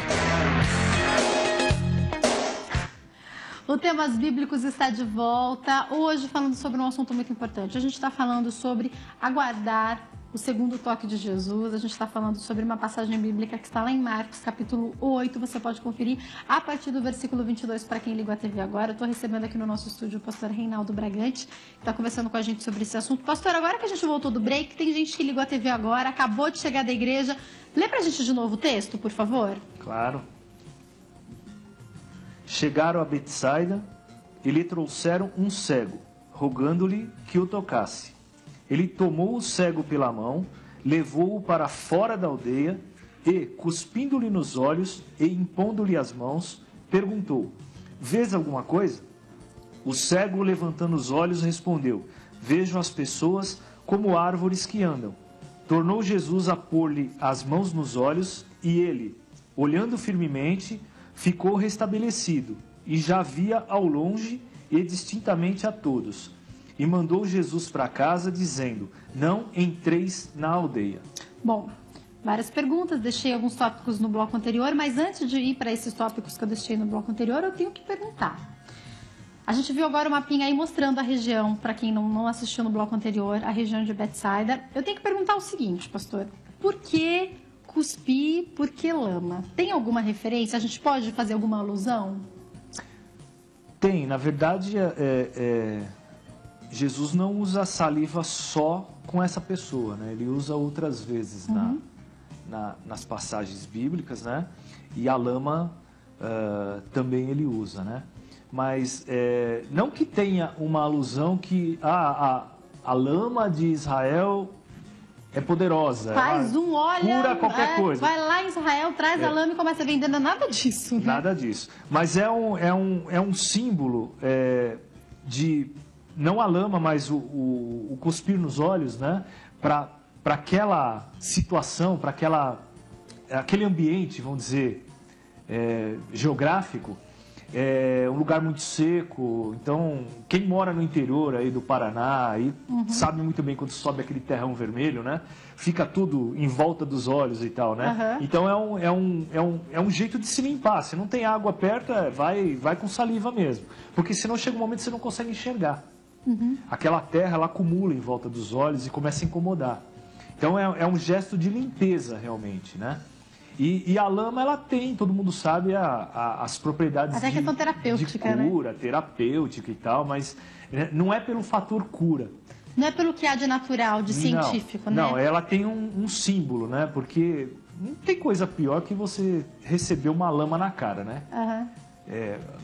O Temas Bíblicos está de volta, hoje falando sobre um assunto muito importante. A gente está falando sobre aguardar o segundo toque de Jesus. A gente está falando sobre uma passagem bíblica que está lá em Marcos, capítulo 8. Você pode conferir a partir do versículo 22 para quem ligou a TV agora. Eu estou recebendo aqui no nosso estúdio o pastor Reinaldo Bragante, que está conversando com a gente sobre esse assunto. Pastor, agora que a gente voltou do break, tem gente que ligou a TV agora, acabou de chegar da igreja. Lê para a gente de novo o texto, por favor. Claro. Chegaram a Betsaida e lhe trouxeram um cego, rogando-lhe que o tocasse. Ele tomou o cego pela mão, levou-o para fora da aldeia e, cuspindo-lhe nos olhos e impondo-lhe as mãos, perguntou: vês alguma coisa? O cego, levantando os olhos, respondeu: vejo as pessoas como árvores que andam. Tornou Jesus a pôr-lhe as mãos nos olhos e ele, olhando firmemente, ficou restabelecido e já via ao longe e distintamente a todos. E mandou Jesus para casa, dizendo: não entreis na aldeia. Bom, várias perguntas, deixei alguns tópicos no bloco anterior, mas antes de ir para esses tópicos que eu deixei no bloco anterior, eu tenho que perguntar. A gente viu agora o mapinha aí mostrando a região, para quem não assistiu no bloco anterior, a região de Betsaida. Eu tenho que perguntar o seguinte, pastor: por que cuspir, por que lama? Tem alguma referência? A gente pode fazer alguma alusão? Tem, na verdade, Jesus não usa saliva só com essa pessoa, né? Ele usa outras vezes nas passagens bíblicas, né? E a lama também ele usa, né? Mas não que tenha uma alusão que a lama de Israel é poderosa. Faz olha, cura qualquer coisa. Vai lá em Israel, traz a lama e começa a vender. Nada disso, né? Nada disso. Mas é um símbolo de, não a lama, mas o cuspir nos olhos, né? Para aquela situação, para aquele ambiente, vamos dizer, geográfico. É um lugar muito seco, então quem mora no interior aí do Paraná aí sabe muito bem quando sobe aquele terrão vermelho, né? Fica tudo em volta dos olhos e tal, né? Então é um jeito de se limpar. Se não tem água perto, vai com saliva mesmo, porque senão chega um momento que você não consegue enxergar. Aquela terra ela acumula em volta dos olhos e começa a incomodar. Então é um gesto de limpeza realmente, né? E a lama, ela tem, todo mundo sabe, as propriedades até questão terapêutica, de cura, né? Terapêutica e tal, mas não é pelo fator cura. Não é pelo que há de natural, de científico, né? Não, ela tem um símbolo, né? Porque não tem coisa pior que você receber uma lama na cara, né?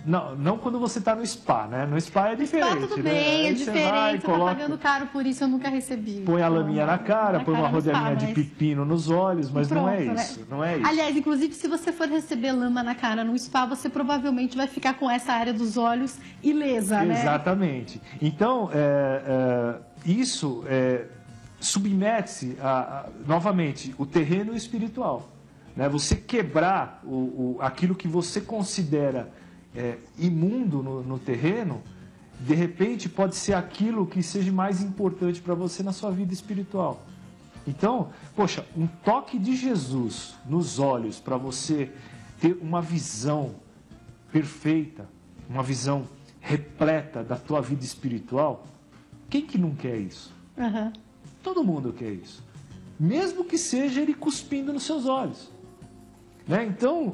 Não quando você está no spa, né? No spa é diferente. No spa tudo bem, né? é diferente. Você está pagando caro por isso, eu nunca recebi. Põe a laminha na cara, põe uma rodelinha de pepino nos olhos, mas pronto, não é isso, né? Não é isso. Aliás, inclusive, se você for receber lama na cara no spa, você provavelmente vai ficar com essa área dos olhos ilesa, né? Exatamente. Então, isso submete-se novamente o terreno espiritual. Né? Você quebrar aquilo que você considera imundo no terreno, de repente pode ser aquilo que seja mais importante para você na sua vida espiritual. Então, poxa, um toque de Jesus nos olhos para você ter uma visão perfeita, uma visão repleta da tua vida espiritual, quem que não quer isso? Todo mundo quer isso. Mesmo que seja ele cuspindo nos seus olhos. Né? Então,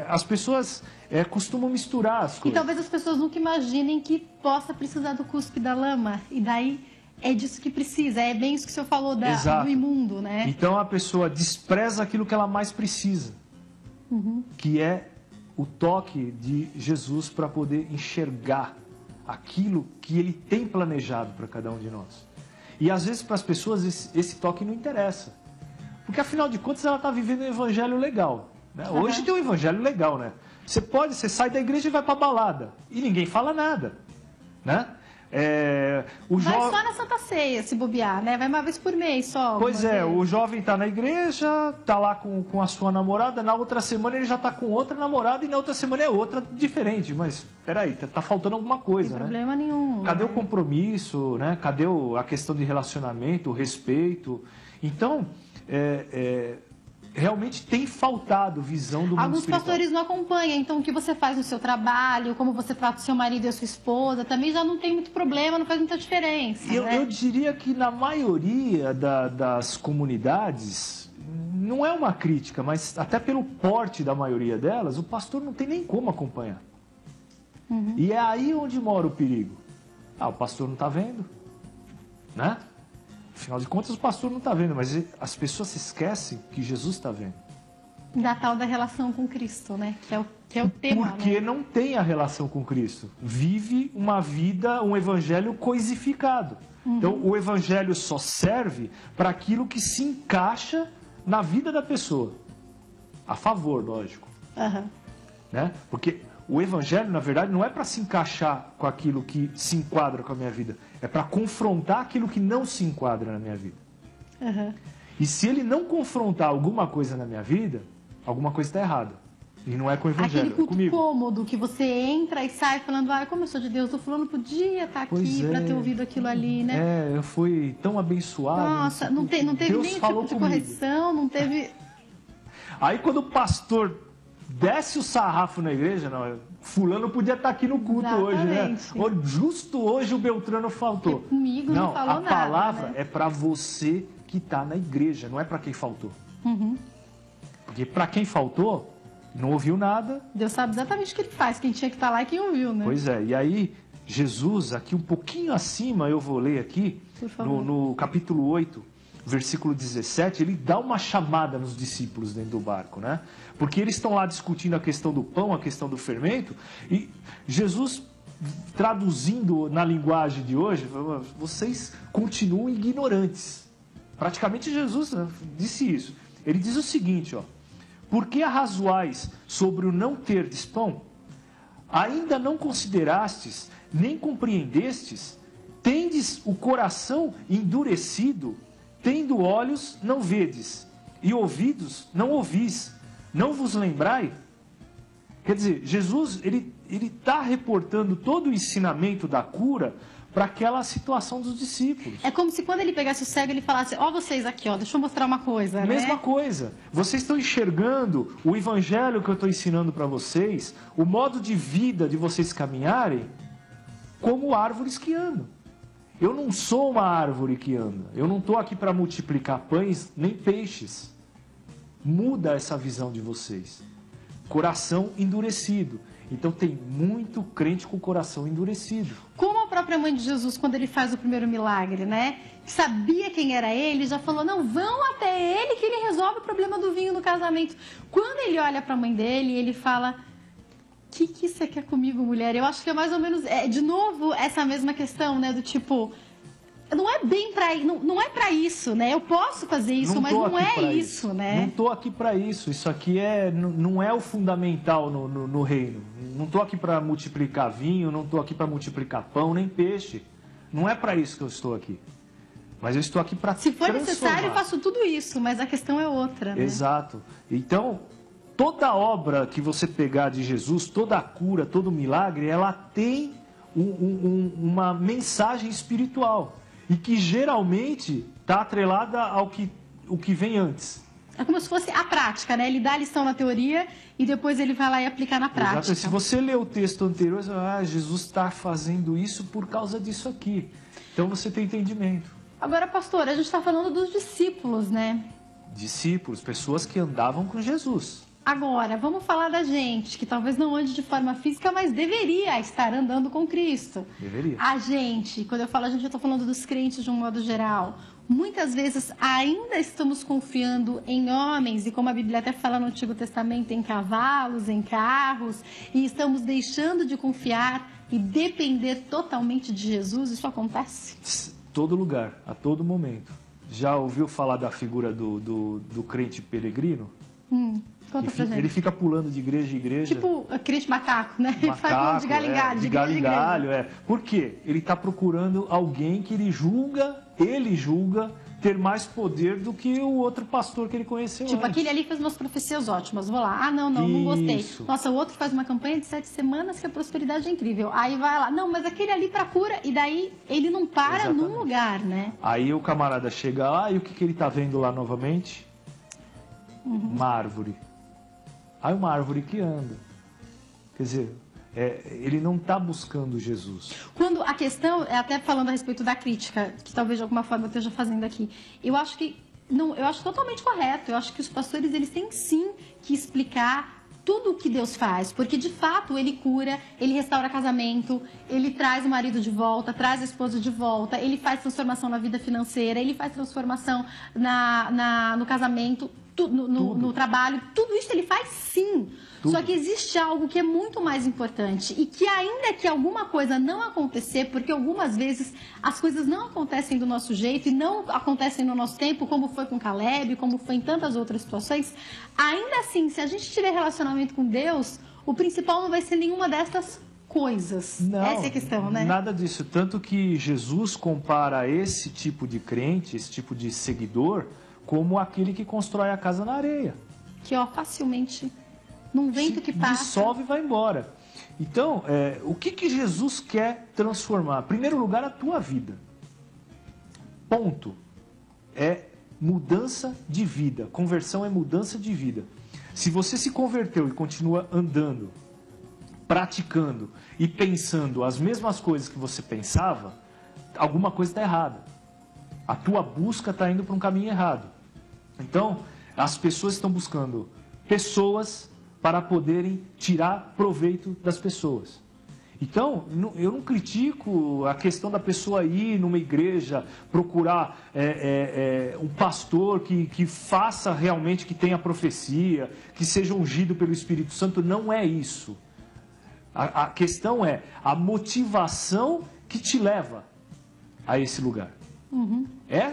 as pessoas costumam misturar as coisas. E talvez as pessoas nunca imaginem que possa precisar do cuspe da lama. E daí é disso que precisa. É bem isso que o senhor falou do imundo, né? Então a pessoa despreza aquilo que ela mais precisa. Que é o toque de Jesus para poder enxergar aquilo que ele tem planejado para cada um de nós. E às vezes para as pessoas esse toque não interessa. Porque afinal de contas ela está vivendo um evangelho legal. Né? Hoje tem um evangelho legal, né? Você sai da igreja e vai para a balada. E ninguém fala nada, né? Vai só na Santa Ceia, se bobear, né? Vai uma vez por mês só. Pois é, o jovem está na igreja, está lá com a sua namorada, na outra semana ele já está com outra namorada e na outra semana é outra diferente. Mas, peraí, tá faltando alguma coisa, né? Não tem problema nenhum. Cadê o compromisso, né? Cadê a questão de relacionamento, o respeito? Então, realmente tem faltado visão do mundo Alguns espiritual. pastores não acompanham, então o que você faz no seu trabalho, como você trata o seu marido e a sua esposa, também já não tem muito problema, não faz muita diferença. Eu diria que na maioria das comunidades, não é uma crítica, mas até pelo porte da maioria delas, o pastor não tem nem como acompanhar. Uhum. E é aí onde mora o perigo. O pastor não está vendo, né? Afinal de contas, o pastor não está vendo, mas as pessoas se esquecem que Jesus está vendo. Da tal da relação com Cristo, né? Que é o tema. Porque né? não tem a relação com Cristo. Vive uma vida, um evangelho coisificado. Uhum. Então, o evangelho só serve para aquilo que se encaixa na vida da pessoa. A favor, lógico. Uhum. Né? Porque o evangelho, na verdade, não é para se encaixar com aquilo que se enquadra com a minha vida. É para confrontar aquilo que não se enquadra na minha vida. Uhum. E se ele não confrontar alguma coisa na minha vida, alguma coisa está errada. E não é com o evangelho, Aquele culto é comigo. cômodo que você entra e sai falando, como eu sou de Deus, o fulano podia estar aqui para ter ouvido aquilo ali, né? Eu fui tão abençoado. Nossa, não teve Deus nem falou tipo de comigo. correção, não teve... Aí quando o pastor desce o sarrafo na igreja, não, fulano podia estar aqui no culto hoje, né? Justo hoje o Beltrano faltou. Porque comigo não falou nada. A palavra né? é para você que está na igreja, não é para quem faltou. Uhum. Porque para quem faltou, não ouviu nada. Deus sabe exatamente o que ele faz, quem tinha que estar lá e quem ouviu, né? Pois é, e aí Jesus, aqui um pouquinho acima, eu vou ler aqui, no capítulo 8, versículo 17, ele dá uma chamada nos discípulos dentro do barco, né? Porque eles estão lá discutindo a questão do pão, a questão do fermento, e Jesus, traduzindo na linguagem de hoje, falou, vocês continuam ignorantes. Praticamente Jesus disse isso. Ele diz o seguinte, por que arrazoais sobre o não terdes pão? Ainda não considerastes, nem compreendestes? Tendes o coração endurecido? Tendo olhos, não vedes, e ouvidos, não ouvis, não vos lembrai? Quer dizer, Jesus, ele está reportando todo o ensinamento da cura para aquela situação dos discípulos. É como se quando ele pegasse o cego, ele falasse, vocês aqui, deixa eu mostrar uma coisa, Mesma né? coisa. Vocês estão enxergando o evangelho que eu estou ensinando para vocês, o modo de vida de vocês caminharem, como árvores que andam. Eu não sou uma árvore que anda. Eu não estou aqui para multiplicar pães nem peixes. Muda essa visão de vocês. Coração endurecido. Então tem muito crente com o coração endurecido. Como a própria mãe de Jesus, quando ele faz o primeiro milagre, né? Sabia quem era ele, já falou, não, vão até ele que ele resolve o problema do vinho no casamento. Quando ele olha para a mãe dele, ele fala... O que você quer comigo, mulher? Eu acho que é mais ou menos, de novo, essa mesma questão, né? Do tipo, não é bem pra... Não é pra isso, né? Eu posso fazer isso, mas não é isso, né? Não estou aqui para isso. Isso aqui não é o fundamental no reino. Não estou aqui para multiplicar vinho, não estou aqui para multiplicar pão, nem peixe. Não é para isso que eu estou aqui. Mas eu estou aqui para Se for necessário, eu faço tudo isso, mas a questão é outra, né? Exato. Então... Toda obra que você pegar de Jesus, toda a cura, todo milagre, ela tem uma mensagem espiritual. E que geralmente está atrelada ao que vem antes. É como se fosse a prática, né? Ele dá a lição na teoria e depois ele vai lá e aplicar na prática. Exato. Se você ler o texto anterior, você vai, Jesus está fazendo isso por causa disso aqui. Então você tem entendimento. Agora, pastor, a gente está falando dos discípulos, né? Discípulos, pessoas que andavam com Jesus. Agora, vamos falar da gente, que talvez não ande de forma física, mas deveria estar andando com Cristo. Deveria. A gente, quando eu falo a gente, eu estou falando dos crentes de um modo geral. Muitas vezes ainda estamos confiando em homens, e como a Bíblia até fala no Antigo Testamento, em cavalos, em carros, e estamos deixando de confiar e depender totalmente de Jesus. Isso acontece? Todo lugar, a todo momento. Já ouviu falar da figura do crente peregrino? Conta pra gente. Ele fica pulando de igreja em igreja. Tipo, crente macaco, né? Macaco, Faz pulando de galho em galho. de galho em galho, Por quê? Ele está procurando alguém que ele julga ter mais poder do que o outro pastor que ele conheceu Tipo, antes. aquele ali fez umas profecias ótimas, vou lá. Ah, não gostei. Isso. Nossa, o outro faz uma campanha de 7 semanas que a prosperidade é incrível. Aí vai lá, não, mas aquele ali pra cura, e daí ele não para Exatamente. num lugar, né? Aí o camarada chega lá e o que ele está vendo lá novamente? Uma árvore. Aí uma árvore que anda. Quer dizer, ele não está buscando Jesus. Quando a questão, até falando a respeito da crítica, que talvez de alguma forma eu esteja fazendo aqui, eu acho que não, eu acho totalmente correto. Eu acho que os pastores eles têm sim que explicar tudo o que Deus faz, porque de fato ele cura, ele restaura casamento, ele traz o marido de volta, traz a esposa de volta, ele faz transformação na vida financeira, ele faz transformação no casamento, no trabalho, tudo isso ele faz sim. Tudo. Só que existe algo que é muito mais importante e que ainda que alguma coisa não acontecer, porque algumas vezes as coisas não acontecem do nosso jeito e não acontecem no nosso tempo, como foi com Caleb, como foi em tantas outras situações, ainda assim, se a gente tiver relacionamento com Deus, o principal não vai ser nenhuma dessas coisas. Não, essa é a questão, né? Nada disso. Tanto que Jesus compara esse tipo de crente, esse tipo de seguidor, como aquele que constrói a casa na areia. Que, facilmente... Num vento que passa. Dissolve e vai embora. Então, o que Jesus quer transformar? Em primeiro lugar, a tua vida. Ponto. É mudança de vida. Conversão é mudança de vida. Se você se converteu e continua andando, praticando e pensando as mesmas coisas que você pensava, alguma coisa está errada. A tua busca está indo para um caminho errado. Então, as pessoas estão buscando pessoas para poderem tirar proveito das pessoas. Então, eu não critico a questão da pessoa ir numa igreja, procurar um pastor que faça realmente, que tenha profecia, que seja ungido pelo Espírito Santo. Não é isso. A questão é a motivação que te leva a esse lugar.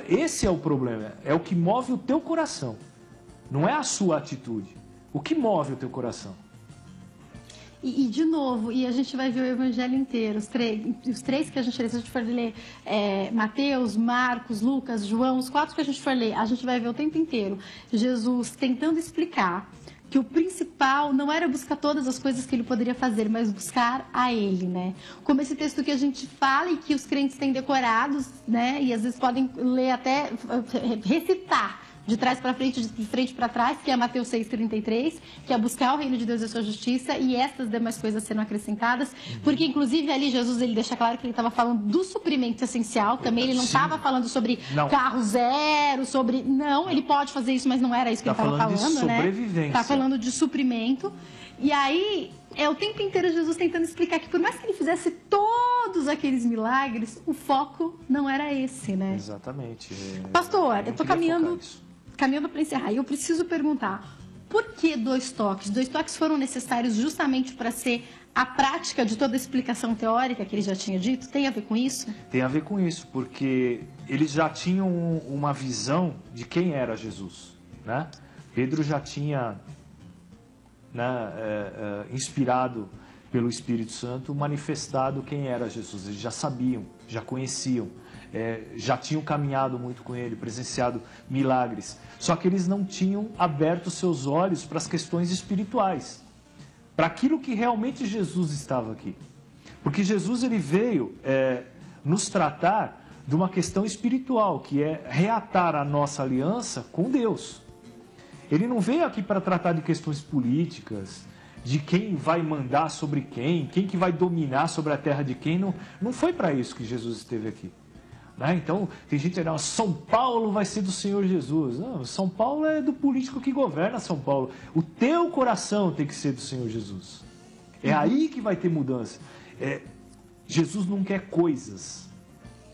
Esse é o problema. É o que move o teu coração. Não é a sua atitude. O que move o teu coração? E de novo, a gente vai ver o evangelho inteiro, os três que a gente lê, se a gente for ler Mateus, Marcos, Lucas, João, os 4 que a gente for ler, a gente vai ver o tempo inteiro Jesus tentando explicar que o principal não era buscar todas as coisas que ele poderia fazer, mas buscar a ele, né? Como esse texto que a gente fala e que os crentes têm decorados, né? E às vezes podem ler até, recitar, de trás para frente, de frente para trás, que é Mateus 6,33, que é buscar o reino de Deus e a sua justiça, e estas demais coisas serão acrescentadas, porque inclusive ali Jesus ele deixa claro que ele estava falando do suprimento essencial, também ele não estava falando sobre carro zero, sobre... Não, ele pode fazer isso, mas não era isso que ele estava falando, de né? sobrevivência. Está falando de suprimento, e aí é o tempo inteiro Jesus tentando explicar que por mais que ele fizesse todos aqueles milagres, o foco não era esse, né? Exatamente. Pastor, eu estou caminhando para encerrar. E eu preciso perguntar, por que 2 toques? 2 toques foram necessários justamente para ser a prática de toda a explicação teórica que ele já tinha dito? Tem a ver com isso? Tem a ver com isso, porque eles já tinham uma visão de quem era Jesus, né? Pedro já tinha, inspirado pelo Espírito Santo, manifestado quem era Jesus. Eles já sabiam, já conheciam. Já tinham caminhado muito com ele, presenciado milagres. Só que eles não tinham aberto seus olhos para as questões espirituais, para aquilo que realmente Jesus estava aqui. Porque Jesus ele veio nos tratar de uma questão espiritual, que é reatar a nossa aliança com Deus. Ele não veio aqui para tratar de questões políticas, de quem vai mandar sobre quem que vai dominar sobre a terra de quem. Não foi para isso que Jesus esteve aqui. Então, tem gente que diz, São Paulo vai ser do Senhor Jesus. Não, São Paulo é do político que governa São Paulo. O teu coração tem que ser do Senhor Jesus. É aí que vai ter mudança. Jesus não quer coisas.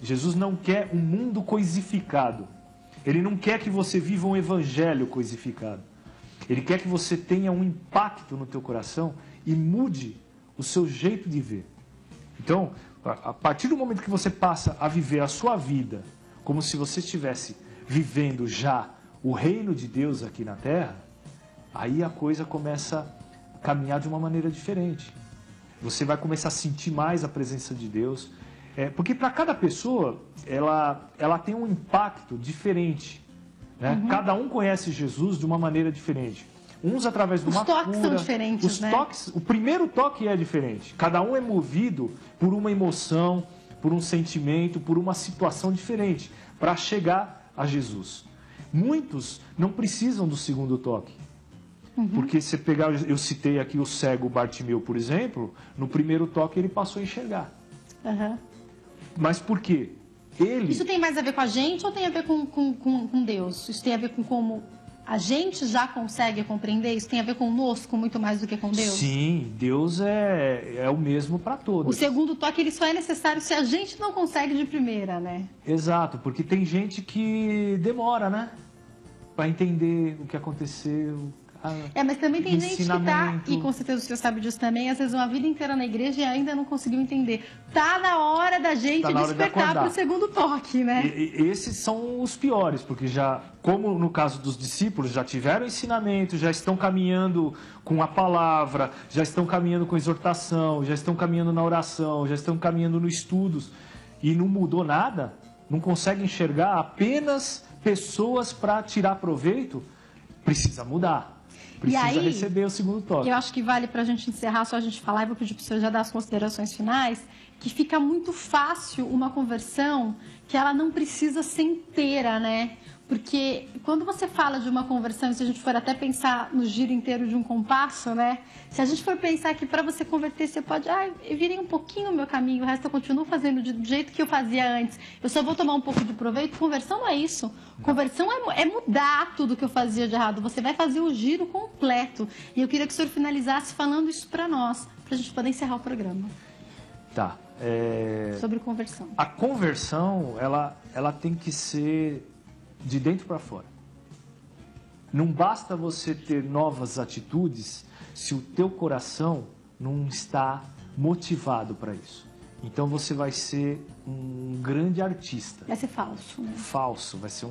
Jesus não quer um mundo coisificado. Ele não quer que você viva um evangelho coisificado. Ele quer que você tenha um impacto no teu coração e mude o seu jeito de ver. Então, a partir do momento que você passa a viver a sua vida como se você estivesse vivendo já o reino de Deus aqui na terra, aí a coisa começa a caminhar de uma maneira diferente. Você vai começar a sentir mais a presença de Deus. Porque para cada pessoa, ela tem um impacto diferente. Né? Uhum. Cada um conhece Jesus de uma maneira diferente. Uns através de uma cura. Os toques são diferentes, né? O primeiro toque é diferente. Cada um é movido por uma emoção, por um sentimento, por uma situação diferente para chegar a Jesus. Muitos não precisam do segundo toque. Uhum. Porque se pegar, eu citei aqui o cego Bartimeu, por exemplo, no primeiro toque ele passou a enxergar. Uhum. Mas por quê? Isso tem mais a ver com a gente ou tem a ver com Deus? Isso tem a ver com como a gente já consegue compreender? Isso tem a ver conosco muito mais do que com Deus? Sim, Deus é o mesmo para todos. O segundo toque ele só é necessário se a gente não consegue de primeira, né? Exato, porque tem gente que demora, né? Para entender o que aconteceu. Mas também tem gente que tá, e com certeza o senhor sabe disso também, às vezes uma vida inteira na igreja e ainda não conseguiu entender. Tá na hora da gente despertar para o segundo toque, né? E esses são os piores, porque já, como no caso dos discípulos, já tiveram ensinamento, já estão caminhando com a palavra, já estão caminhando com exortação, já estão caminhando na oração, já estão caminhando nos estudos, e não mudou nada, não conseguem enxergar apenas pessoas para tirar proveito, precisa mudar. Precisa receber o segundo toque. Eu acho que vale para a gente encerrar, só a gente falar, e vou pedir para o senhor já dar as considerações finais, que fica muito fácil uma conversão que ela não precisa ser inteira, né? Porque quando você fala de uma conversão, se a gente for até pensar no giro inteiro de um compasso, né? Se a gente for pensar que para você converter, você pode, eu virei um pouquinho o meu caminho, o resto eu continuo fazendo do jeito que eu fazia antes. Eu só vou tomar um pouco de proveito. Conversão não é isso. Conversão é mudar tudo que eu fazia de errado. Você vai fazer o giro completo. E eu queria que o senhor finalizasse falando isso para nós, para a gente poder encerrar o programa. Tá. Sobre conversão. A conversão, ela tem que ser de dentro para fora. Não basta você ter novas atitudes se o teu coração não está motivado para isso. Então você vai ser um grande artista. Vai ser falso, né? Falso, vai ser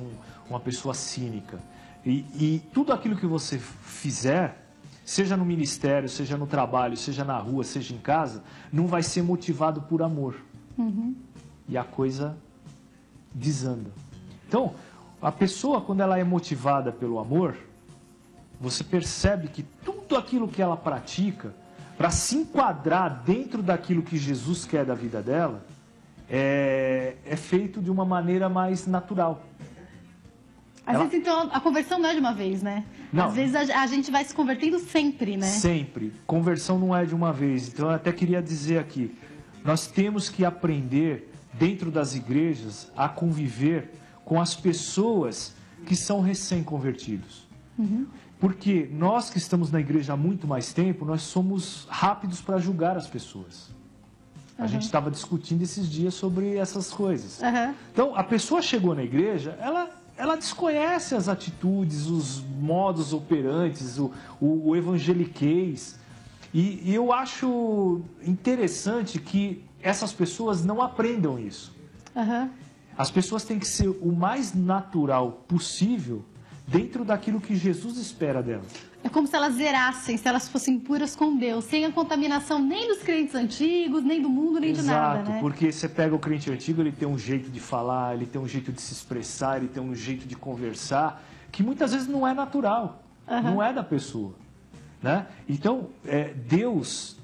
uma pessoa cínica. E tudo aquilo que você fizer, seja no ministério, seja no trabalho, seja na rua, seja em casa, não vai ser motivado por amor. Uhum. E a coisa desanda. Então, a pessoa, quando ela é motivada pelo amor, você percebe que tudo aquilo que ela pratica, para se enquadrar dentro daquilo que Jesus quer da vida dela, é feito de uma maneira mais natural. Às vezes, então, a conversão não é de uma vez, né? Não. Às vezes a gente vai se convertendo sempre, né? Sempre. Conversão não é de uma vez. Então, eu até queria dizer aqui, nós temos que aprender, dentro das igrejas, a conviver com as pessoas que são recém-convertidos. Uhum. Porque nós que estamos na igreja há muito mais tempo, nós somos rápidos para julgar as pessoas. A gente estava discutindo esses dias sobre essas coisas. Uhum. Então, a pessoa chegou na igreja, ela desconhece as atitudes, os modos operantes, o evangeliquez. E eu acho interessante que essas pessoas não aprendam isso. Uhum. As pessoas têm que ser o mais natural possível dentro daquilo que Jesus espera delas. É como se elas zerassem, se elas fossem puras com Deus, sem a contaminação nem dos crentes antigos, nem do mundo, nem de nada, né? Exato, porque você pega o crente antigo, ele tem um jeito de falar, ele tem um jeito de se expressar, ele tem um jeito de conversar, que muitas vezes não é natural, não é da pessoa, né? Então, Deus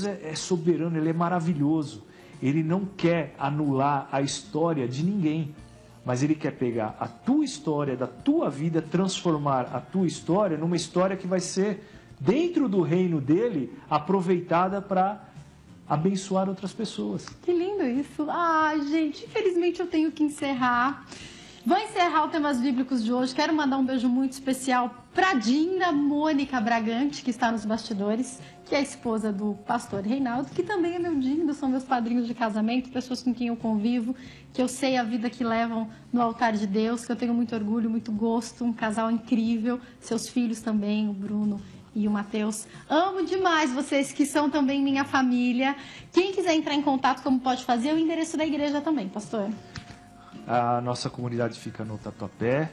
é soberano, Ele é maravilhoso. Ele não quer anular a história de ninguém, mas Ele quer pegar a tua história, da tua vida, transformar a tua história numa história que vai ser, dentro do reino dEle, aproveitada para abençoar outras pessoas. Que lindo isso! Gente, infelizmente eu tenho que encerrar. Vou encerrar o Temas Bíblicos de hoje. Quero mandar um beijo muito especial para Dinda Mônica Bragante, que está nos bastidores, que é a esposa do pastor Reinaldo, que também é meu Dindo, são meus padrinhos de casamento, pessoas com quem eu convivo, que eu sei a vida que levam no altar de Deus, que eu tenho muito orgulho, muito gosto, um casal incrível, seus filhos também, o Bruno e o Matheus. Amo demais vocês que são também minha família. Quem quiser entrar em contato, como pode fazer, o endereço da igreja também, pastor. A nossa comunidade fica no Tatuapé,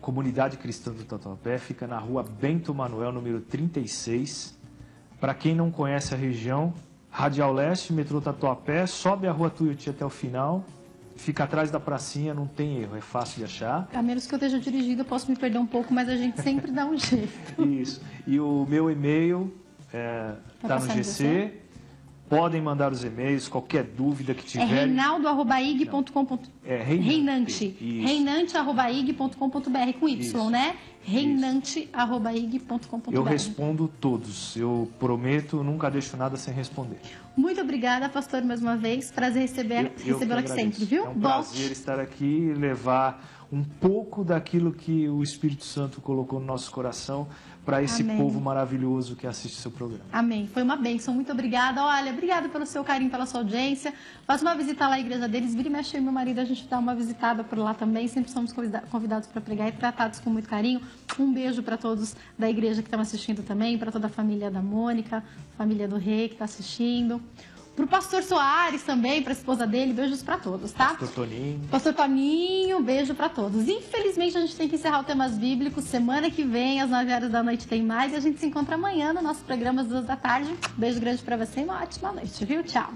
Comunidade Cristã do Tatuapé, fica na rua Bento Manuel, número 36. Para quem não conhece a região, Radial Leste, metrô Tatuapé, sobe a rua Tuiuti até o final, fica atrás da pracinha, não tem erro, é fácil de achar. A menos que eu esteja dirigindo, eu posso me perder um pouco, mas a gente sempre dá um jeito. Isso. E o meu e-mail está no GC. Podem mandar os e-mails, qualquer dúvida que tiverem. É reinaldo@ig.com.br. Reinante. Reinante@ig.com.br com Y, isso, né? Reinante@ig.com.br. Eu respondo todos. Eu prometo, nunca deixo nada sem responder. Muito obrigada, pastor, mais uma vez. Prazer recebê-lo aqui sempre, viu? É um prazer estar aqui e levar um pouco daquilo que o Espírito Santo colocou no nosso coração para esse povo maravilhoso que assiste seu programa. Amém. Foi uma bênção. Muito obrigada. Olha, obrigada pelo seu carinho, pela sua audiência. Faça uma visita lá à igreja deles. Vira e mexe aí, meu marido, a gente dá uma visitada por lá também. Sempre somos convidados para pregar e tratados com muito carinho. Um beijo para todos da igreja que estão assistindo também, para toda a família da Mônica, família do Rei que está assistindo. Para o pastor Soares também, para a esposa dele, beijos para todos, tá? Pastor Toninho. Pastor Toninho, beijo para todos. Infelizmente, a gente tem que encerrar o Temas Bíblicos. Semana que vem, às 9 horas da noite, tem mais. E a gente se encontra amanhã no nosso programa às 2 da tarde. Beijo grande para você e uma ótima noite, viu? Tchau.